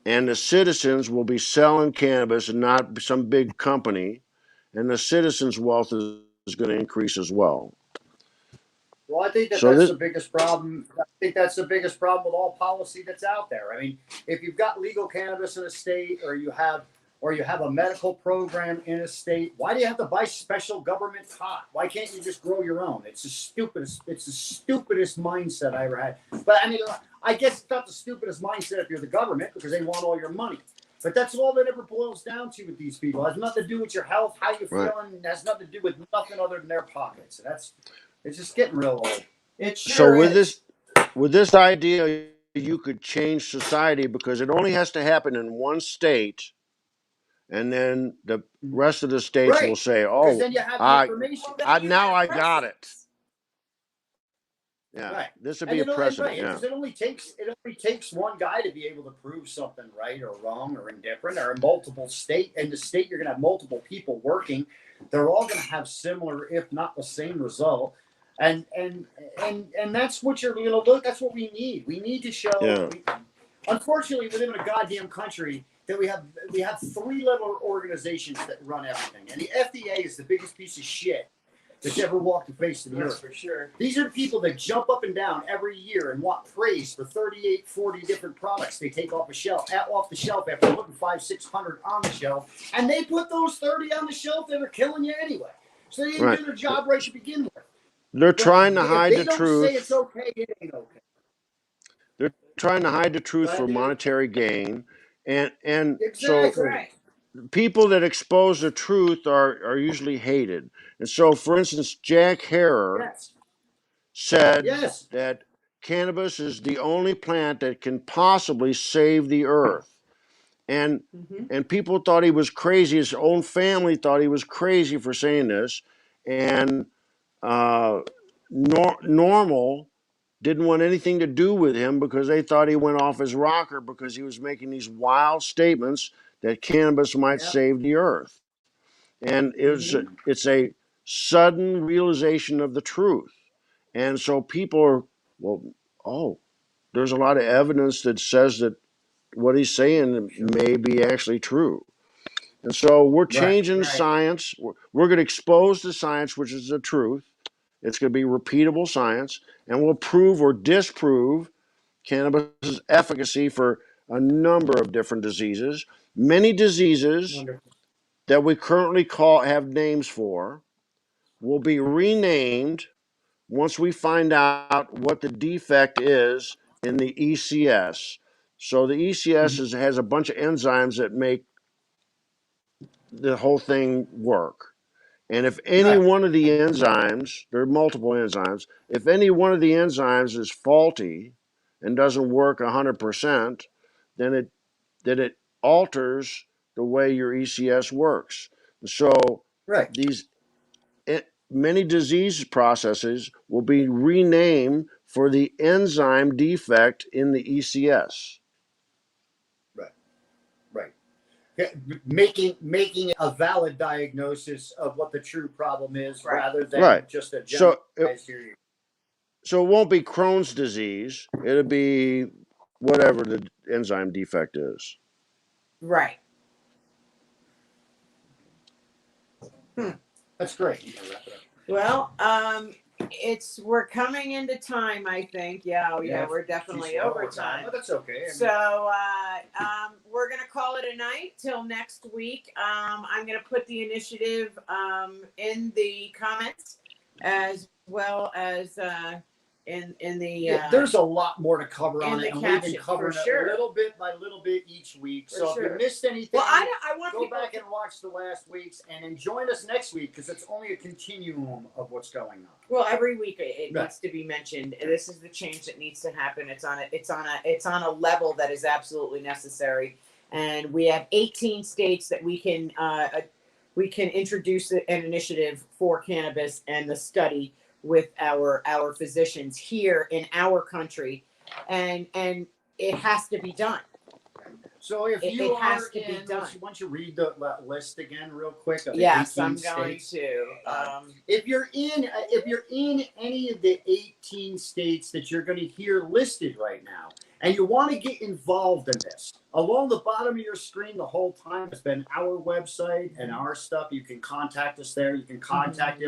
and the citizens will be selling cannabis and not some big company, and the citizens' wealth is going to increase as well. Well, I think So that's this, the biggest problem. I think that's the biggest problem with all policy that's out there. I mean, if you've got legal cannabis in a state, or you have a medical program in a state, why do you have to buy special government pot? Why can't you just grow your own? It's the stupidest mindset I ever had. But I mean, I guess it's not the stupidest mindset if you're the government, because they want all your money. But that's all that ever boils down to with these people. It has nothing to do with your health, how you Right. feeling. It has nothing to do with nothing other than their pockets. And it's just getting real old. It sure so is. with this idea, you could change society because it only has to happen in one state, and then the rest of the states will Right. say, Because "Oh, then you have the I, information. Well, then you now have I got it." precedence. Yeah, Right. this would And be a right, precedent. Yeah, because it only takes one guy to be able to prove something right or wrong or indifferent, or in multiple state. In the state, you're gonna have multiple people working. They're all gonna have similar, if not the same, result. And that's what you're look. That's what we need. We need to show. yeah, Unfortunately, we live in a goddamn country that we have three little organizations that run everything, and the FDA is the biggest piece of shit that's ever walked the face of the That's earth. for sure. These are the people that jump up and down every year and want praise for 38, 40 different products they take off the shelf after putting 500, 600 on the shelf, and they put those 30 on the shelf that are killing you anyway. So they didn't right. do their job right to begin with. They're But trying to if hide they the don't say it's truth. okay, it ain't okay. They're trying to hide the truth for Right? monetary gain, and so That's Exactly. right. people that expose the truth are usually hated. And so, for instance, Jack Herer Yes. said Yes. that cannabis is the only plant that can possibly save the earth. And Mm-hmm. and people thought he was crazy. His own family thought he was crazy for saying this. And Normal didn't want anything to do with him because they thought he went off his rocker because he was making these wild statements that cannabis might Yeah. save the earth. And Mm-hmm. it's a sudden realization of the truth. And so people are, well, oh, there's a lot of evidence that says that what he's saying may be actually true. And so we're Right. changing Right. science. We're going to expose the science, which is the truth. It's going to be repeatable science, and we'll prove or disprove cannabis' efficacy for a number of different diseases. Many diseases Wonderful. that we currently have names for will be renamed once we find out what the defect is in the ECS. So the ECS Mm-hmm. has a bunch of enzymes that make the whole thing work. And if any Right. one of the enzymes, there are multiple enzymes, if any one of the enzymes is faulty and doesn't work 100%, then it alters the way your ECS works. So Right. these many disease processes will be renamed for the enzyme defect in the ECS. Right. Right. Making a valid diagnosis of what the true problem is, Right. rather than Right. just a So generalized here. so it won't be Crohn's disease. It'll be whatever the enzyme defect is. Right. Hmm. That's great. Well, we're coming into time, I think. Yeah, we're definitely over time. But that's okay. So we're gonna call it a night till next week. I'm gonna put the initiative in the comments as well as in the there's a lot more to cover on in it, the and we've caption, been for covering it sure. little bit by little bit each week. For So if sure. you missed anything, Well, I want go people back and watch the last week's, and join us next week, because it's only a continuum of what's going on. Well, every week it Right. needs to be mentioned. This is the change that needs to happen. It's on a level that is absolutely necessary. And we have 18 states that we can introduce an initiative for cannabis and the study with our physicians here in our country, and it has to be done. So if It you has are to be in, done. why don't you read the list again real quick of the Yes, 18 I'm going states? to. If you're in any of the 18 states that you're going to hear listed right now, and you want to get involved in this, along the bottom of your screen the whole time has been our website and our stuff. You can contact us there. You can contact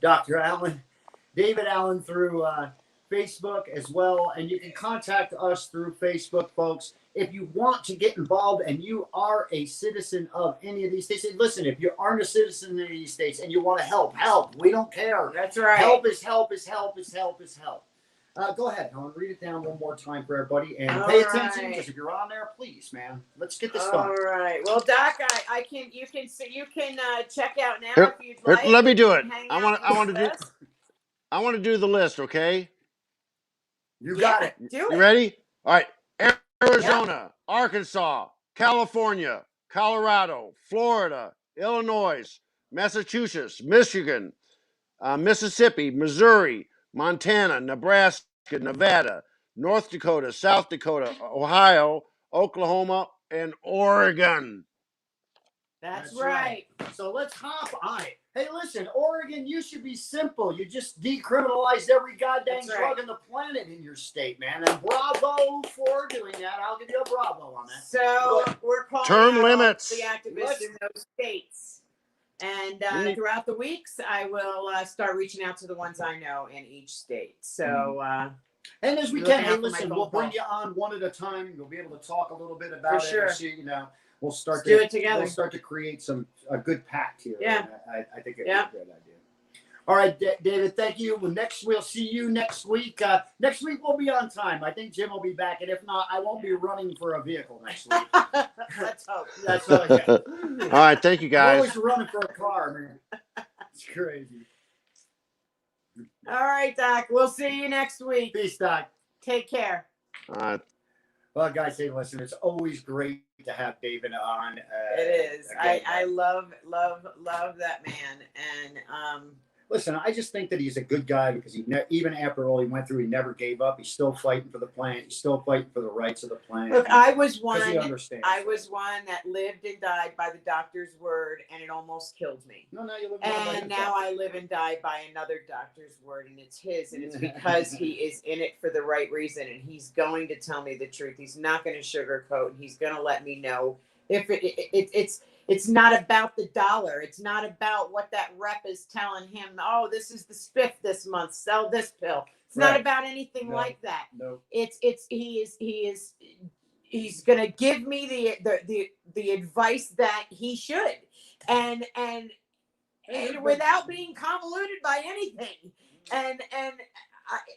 Dr. Allen, David Allen through Facebook as well, and you can contact us through Facebook, folks. If you want to get involved and you are a citizen of any of these states, and listen, if you aren't a citizen of any of these states and you want to help, we don't care. That's right. Help is help is help is help is help. Go ahead, Helen. Read it down one more time for everybody, and All pay attention, right. because if you're on there, please, man, let's get this All done. right. Well, Doc, you can check out now Here, if you'd here, like. let me do it. Hang I out want on to this do. list. I want to do the list. Okay. You got it. Do You it. ready? All right. Arizona, Arkansas, California, Colorado, Florida, Illinois, Massachusetts, Michigan, Mississippi, Missouri, Montana, Nebraska, Nevada, North Dakota, South Dakota, Ohio, Oklahoma, and Oregon. That's right. So let's hop on it. Hey, listen, Oregon, you should be simple. You just decriminalized every goddamn That's right. drug on the planet in your state, man. And bravo for doing that. I'll give you a bravo on that. So we're calling Term out limits. the activists in those states. And We need- throughout the weeks, I will start reaching out to the ones I know in each state. So And as we Looking can, out hey, for my listen, phone we'll bring call. you on one at a time. You'll be able to talk a little bit about For it. sure. And see, we'll start Let's do it together. We'll start to create a good pact here. Yeah. And I think it'd Yeah. be a good idea. All right, David, thank you. We'll see you next week. Next week we'll be on time. I think Jim will be back, and if not, I won't be running for a vehicle next week. let's hope. That's all I got. All right. Thank you, I'm guys. always running for a car, man. It's crazy. All right, Doc. We'll see you next week. Peace, Doc. Take care. All right. Well, guys, hey, listen, it's always great to have David on. It is. Again, I love that man. And listen, I just think that he's a good guy because even after all he went through, he never gave up. He's still fighting for the plant. He's still fighting for the rights of the plant. look, I was Because he one. understands. I was one that lived and died by the doctor's word, and it almost killed me. No, you live And now I live and die by another doctor's word, and it's his, and it's because he is in it for the right reason, and he's going to tell me the truth. He's not going to sugarcoat, and he's going to let me know if it's not about the dollar. It's not about what that rep is telling him. Oh, this is the spiff this month. Sell this pill. It's not Right. about anything No. like that. No. He's gonna give me the advice that he should, and without being convoluted by anything. And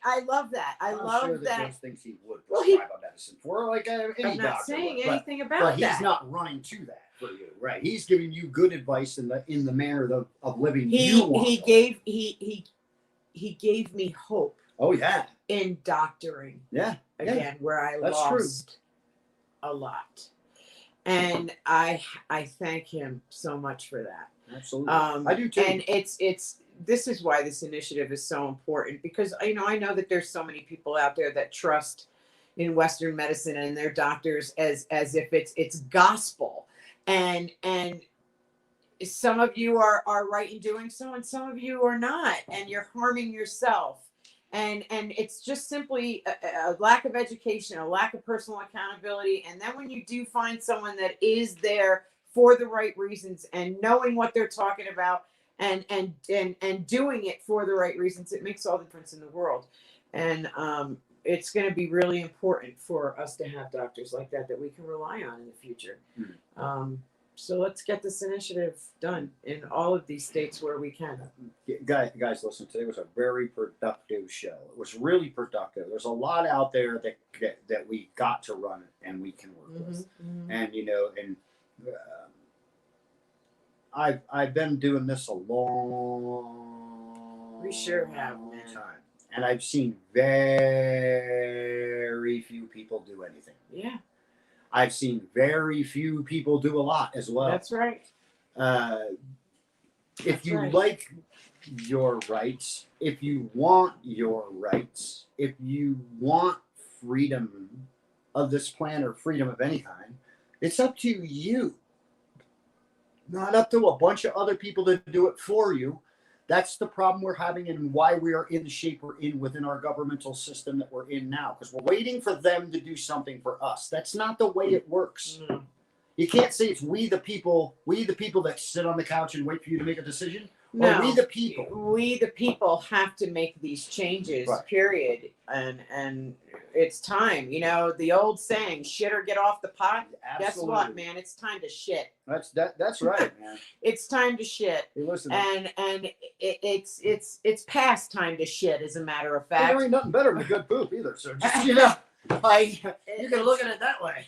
I love that. I I'm love sure that. those things he would Well, prescribe a medicine for, like any I'm not doctor saying would. anything about But that. he's not running to that for you, right? He's giving you good advice in the manner of living you want. He gave me hope Oh yeah, in doctoring yeah. again, where I That's lost a lot, and I thank him so much for that. Absolutely. I do too. And this is why this initiative is so important, because I know that there's so many people out there that trust in Western medicine and their doctors as if it's gospel, and some of you are right in doing so, and some of you are not, and you're harming yourself. And it's just simply a lack of education, a lack of personal accountability. And then when you do find someone that is there for the right reasons and knowing what they're talking about and doing it for the right reasons, it makes all the difference in the world. And it's going to be really important for us to have doctors like that we can rely on in the future. So let's get this initiative done in all of these states where we can. Guys, listen, today was a very productive show. It was really productive. There's a lot out there that we got to run it and we can work with. And I've been doing this a long We sure have, man. time. And I've seen very few people do anything. Yeah, I've seen very few people do a lot as well. that's right. If you right. like your rights, if you want your rights, if you want freedom of this planet or freedom of any kind, It's up to you, not up to a bunch of other people to do it for you. That's the problem we're having and why we are in the shape we're in within our governmental system that we're in now, because we're waiting for them to do something for us. That's not the way it works. No. You can't say it's we the people that sit on the couch and wait for you to make a decision. No, Or we the people. We the people have to make these changes. Right. Period. And it's time. You know the old saying, "Shit or get off the pot." Absolutely. Guess what, man? It's time to shit. That's right, man. It's time to shit. Hey, listen, And it's past time to shit. As a matter of there fact, ain't nothing better than a good poop either. So just you can look at it that way.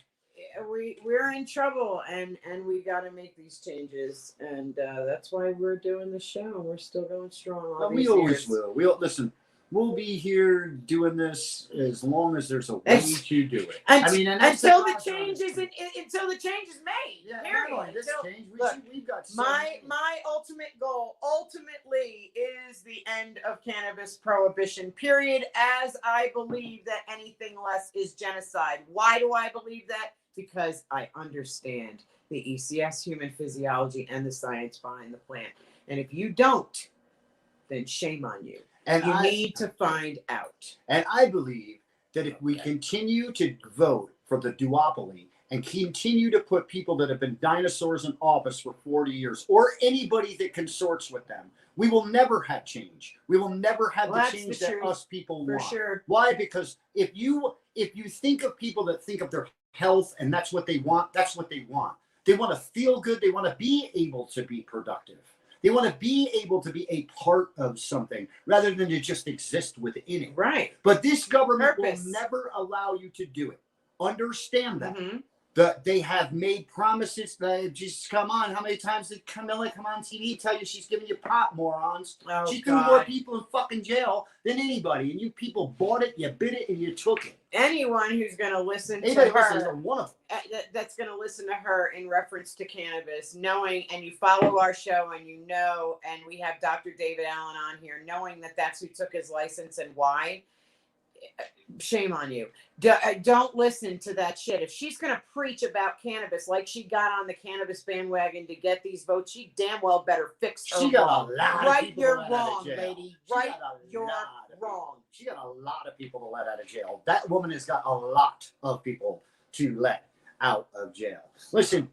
we're in trouble, and we got to make these changes, and that's why we're doing the show. We're still going strong. All We these always years. will. Listen. We'll be here doing this as long as there's a way to do it. And, and that's until the process. change is made. Yeah, period. not only this Until- change, look, we've got so my many- my ultimate goal ultimately is the end of cannabis prohibition, period, as I believe that anything less is genocide. Why do I believe that? Because I understand the ECS, human physiology, and the science behind the plant. And if you don't, then shame on you. and You I need to find out. and I believe that if we continue to vote for the duopoly and continue to put people that have been dinosaurs in office for 40 years, or anybody that consorts with them, we will never have change. We will never have Well, the that's change the that truth, us people For want. sure. Why? Because if you think of people that think of their health and that's what they want, that's what they want. They want to feel good. They want to be able to be productive. They want to be able to be a part of something rather than to just exist within it. Right. But this government Purpose. will never allow you to do it. Understand that. Mhm. They have made promises. Just come on. How many times did Camilla come on TV tell you she's giving you pot, morons? Oh, She's threw more God. people in fucking jail than anybody. And you people bought it, you bid it, and you took it. Anyone who's going to listen to Anybody listens her, to one of them. that's going to listen to her in reference to cannabis, knowing, and you follow our show and you know, and we have Dr. David Allen on here, knowing that that's who took his license and why, shame on you. Don't listen to that shit. If she's going to preach about cannabis like she got on the cannabis bandwagon to get these votes, she damn well better fix her She got wrong. a lot of Right, people you're to let out of wrong, jail. lady. She Right, got a you're lot of people. wrong. She got a lot of people to let out of jail. That woman has got a lot of people to let out of jail. Listen.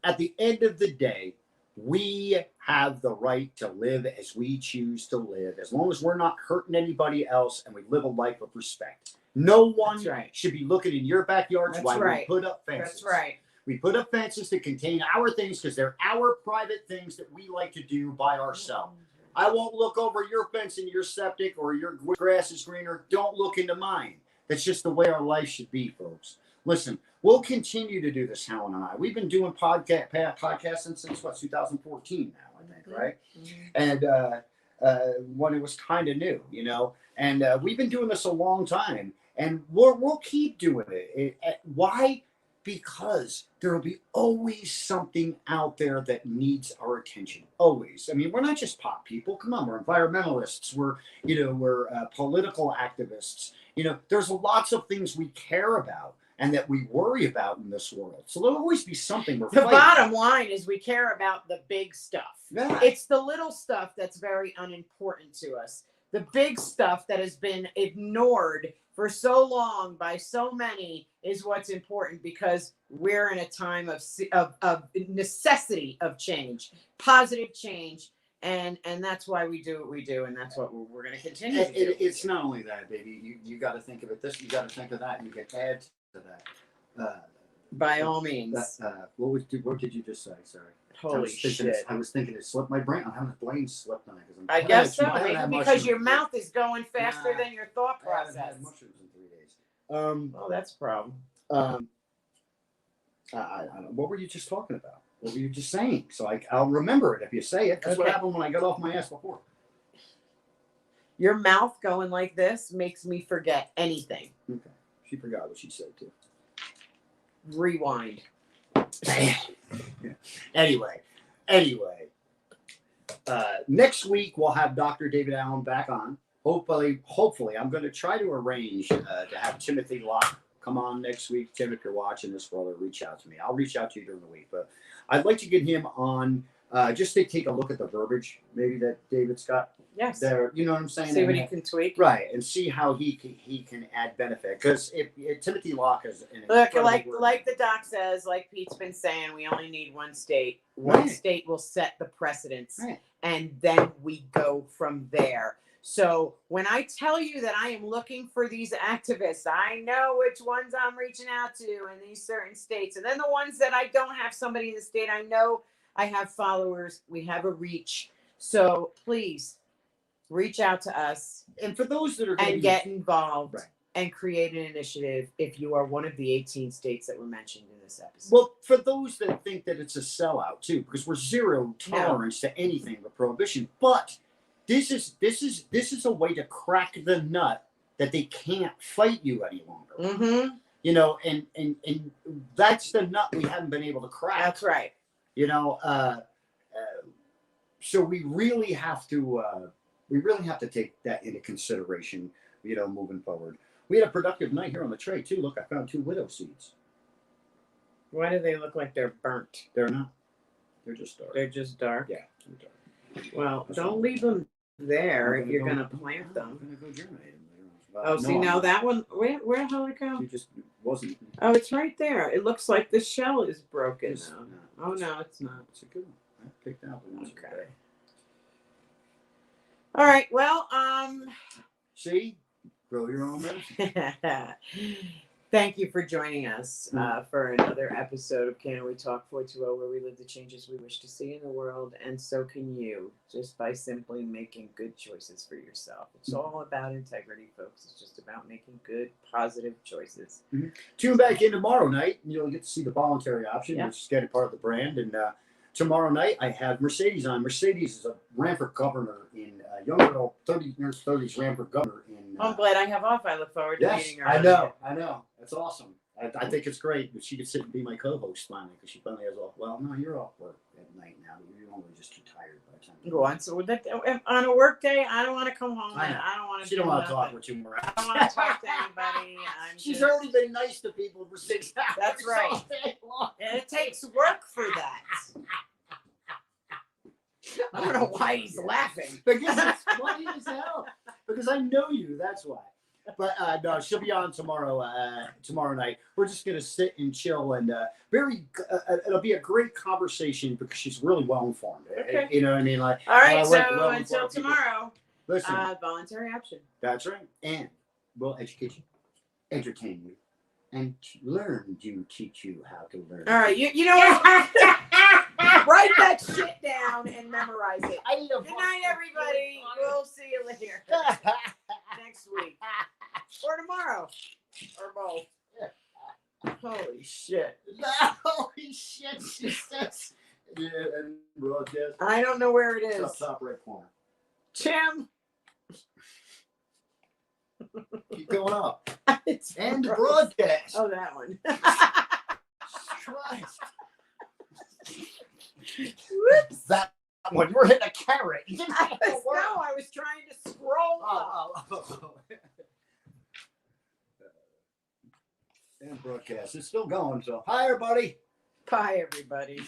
At the end of the day, we have the right to live as we choose to live, as long as we're not hurting anybody else and we live a life of respect. No one That's right. should be looking in your backyards That's while right. we put up fences. That's right. We put up fences that contain our things because they're our private things that we like to do by ourselves. I won't look over your fence and your septic or your grass is greener. Don't look into mine. That's just the way our life should be, folks. Listen, we'll continue to do this, Helen and I. We've been doing podcasting since, 2014 now, I think, right? Mhm. And when it was kind of new, and we've been doing this a long time, and we'll keep doing it. Why? Because there will be always something out there that needs our attention. Always. I mean, we're not just pot people. Come on, we're environmentalists. We're political activists. There's lots of things we care about and that we worry about in this world. So there'll always be something we're The fighting. bottom line is we care about the big stuff. Yeah. It's the little stuff that's very unimportant to us. The big stuff that has been ignored for so long by so many is what's important, because we're in a time of necessity of change, positive change, and that's why we do what we do, and that's what we're going to continue to do. It's not only that, baby. You got to think of it this. You got to think of that, and you can add to that. By all means. What did you just say? Sorry. Holy shit. I was thinking it slipped my brain. I'm having a brain slip on it. I guess so, I haven't maybe had because mushrooms your in mouth is going faster Nah, than your thought I haven't process. had mushrooms in 3 days. Oh, that's a problem. I don't know. What were you just talking about? What were you just saying? So I'll remember it if you say it. That's what Okay. happened when I got off my ass before. Your mouth going like this makes me forget anything. Okay. She forgot what she said too. Rewind. Anyway, next week we'll have Dr. David Allen back on. Hopefully, I'm going to try to arrange to have Timothy Locke come on next week. Tim, if you're watching this, brother, reach out to me. I'll reach out to you during the week. But I'd like to get him on just to take a look at the verbiage maybe that David's got Yes. there. You know what I'm saying? See what And he can tweak. right, and see how he can add benefit. Because if Timothy Locke is an Look, incredible like the doc says, like Pete's been saying, we only need one state. One Right. state will set the precedence, Right. and then we go from there. So when I tell you that I am looking for these activists, I know which ones I'm reaching out to in these certain states. And then the ones that I don't have somebody in the state, I know I have followers. We have a reach. So please reach out to us And for those that are and get involved Right. and create an initiative if you are one of the 18 states that were mentioned in this episode. well, for those that think that it's a sellout too, because we're zero tolerance to anything but prohibition. But this is a way to crack the nut that they can't fight you any longer. Mm-hmm. You know, and that's the nut we haven't been able to crack. That's right. You know, so we really have to take that into consideration. You know, moving forward. We had a productive night here on the tray too. Look, I found 2 widow seeds. Why do they look like they're burnt? They're not. They're just dark. They're just dark. Yeah. They're dark. Well, That's don't all. leave them there if you're go- gonna plant I'm them. gonna go germinate them later on. Oh, see I'm now not. that one. Where the hell did it go? It just wasn't. Oh, it's right there. It looks like the shell is broken It's now. not. Oh no, it's not. It's a good one. I picked out the ones Okay. today. All right. Well, See, grow your own medicine. thank you for joining us for another episode of CannaWeTalk 420, where we live the changes we wish to see in the world, and so can you, just by simply making good choices for yourself. It's all about integrity, folks. It's just about making good, positive choices. Tune back in tomorrow night, and you'll get to see the voluntary option, Yeah. which is getting part of the brand. And tomorrow night, I have Mercedes on. Mercedes is a ran for governor in young girl, 30s, ran for governor in. I'm glad I have off. I look forward to Yes, meeting her. I know. That's awesome. I think it's great that she could sit and be my co-host finally, because she finally has off. Well, no, you're off work at night now. You're only just too tired by the time. Go on. So with that, on a work day, I don't want to come home. I know. I don't want to. She don't want to talk with you more. I don't want to talk to anybody. She's already been nice to people for 6 hours. That's right. all day long. And it takes work for that. I don't know why he's laughing. Because it's funny as hell. Because I know you, that's why. But no, she'll be on tomorrow night. We're just gonna sit and chill, and it'll be a great conversation because she's really well informed. Okay. You know what I mean? Like, All right. I So like well-informed until people. tomorrow, Listen, voluntary option. that's right, and we'll educate you, entertain you, and teach you how to learn. All right. You know what? Write that shit down and memorize it. Good night, everybody. We'll see you later next week or tomorrow or both. Holy shit. Holy shit, she says. Yeah, and broadcast. I don't know where it It's is. up top right corner. Tim. Keep going up. It's And gross. broadcast. Oh, that one. Christ. Whoops. That one. You were hitting a carrot. You didn't have to work. No, I was trying to scroll up. Oh. And broadcast. It's still going, so hi everybody. Bye, everybody.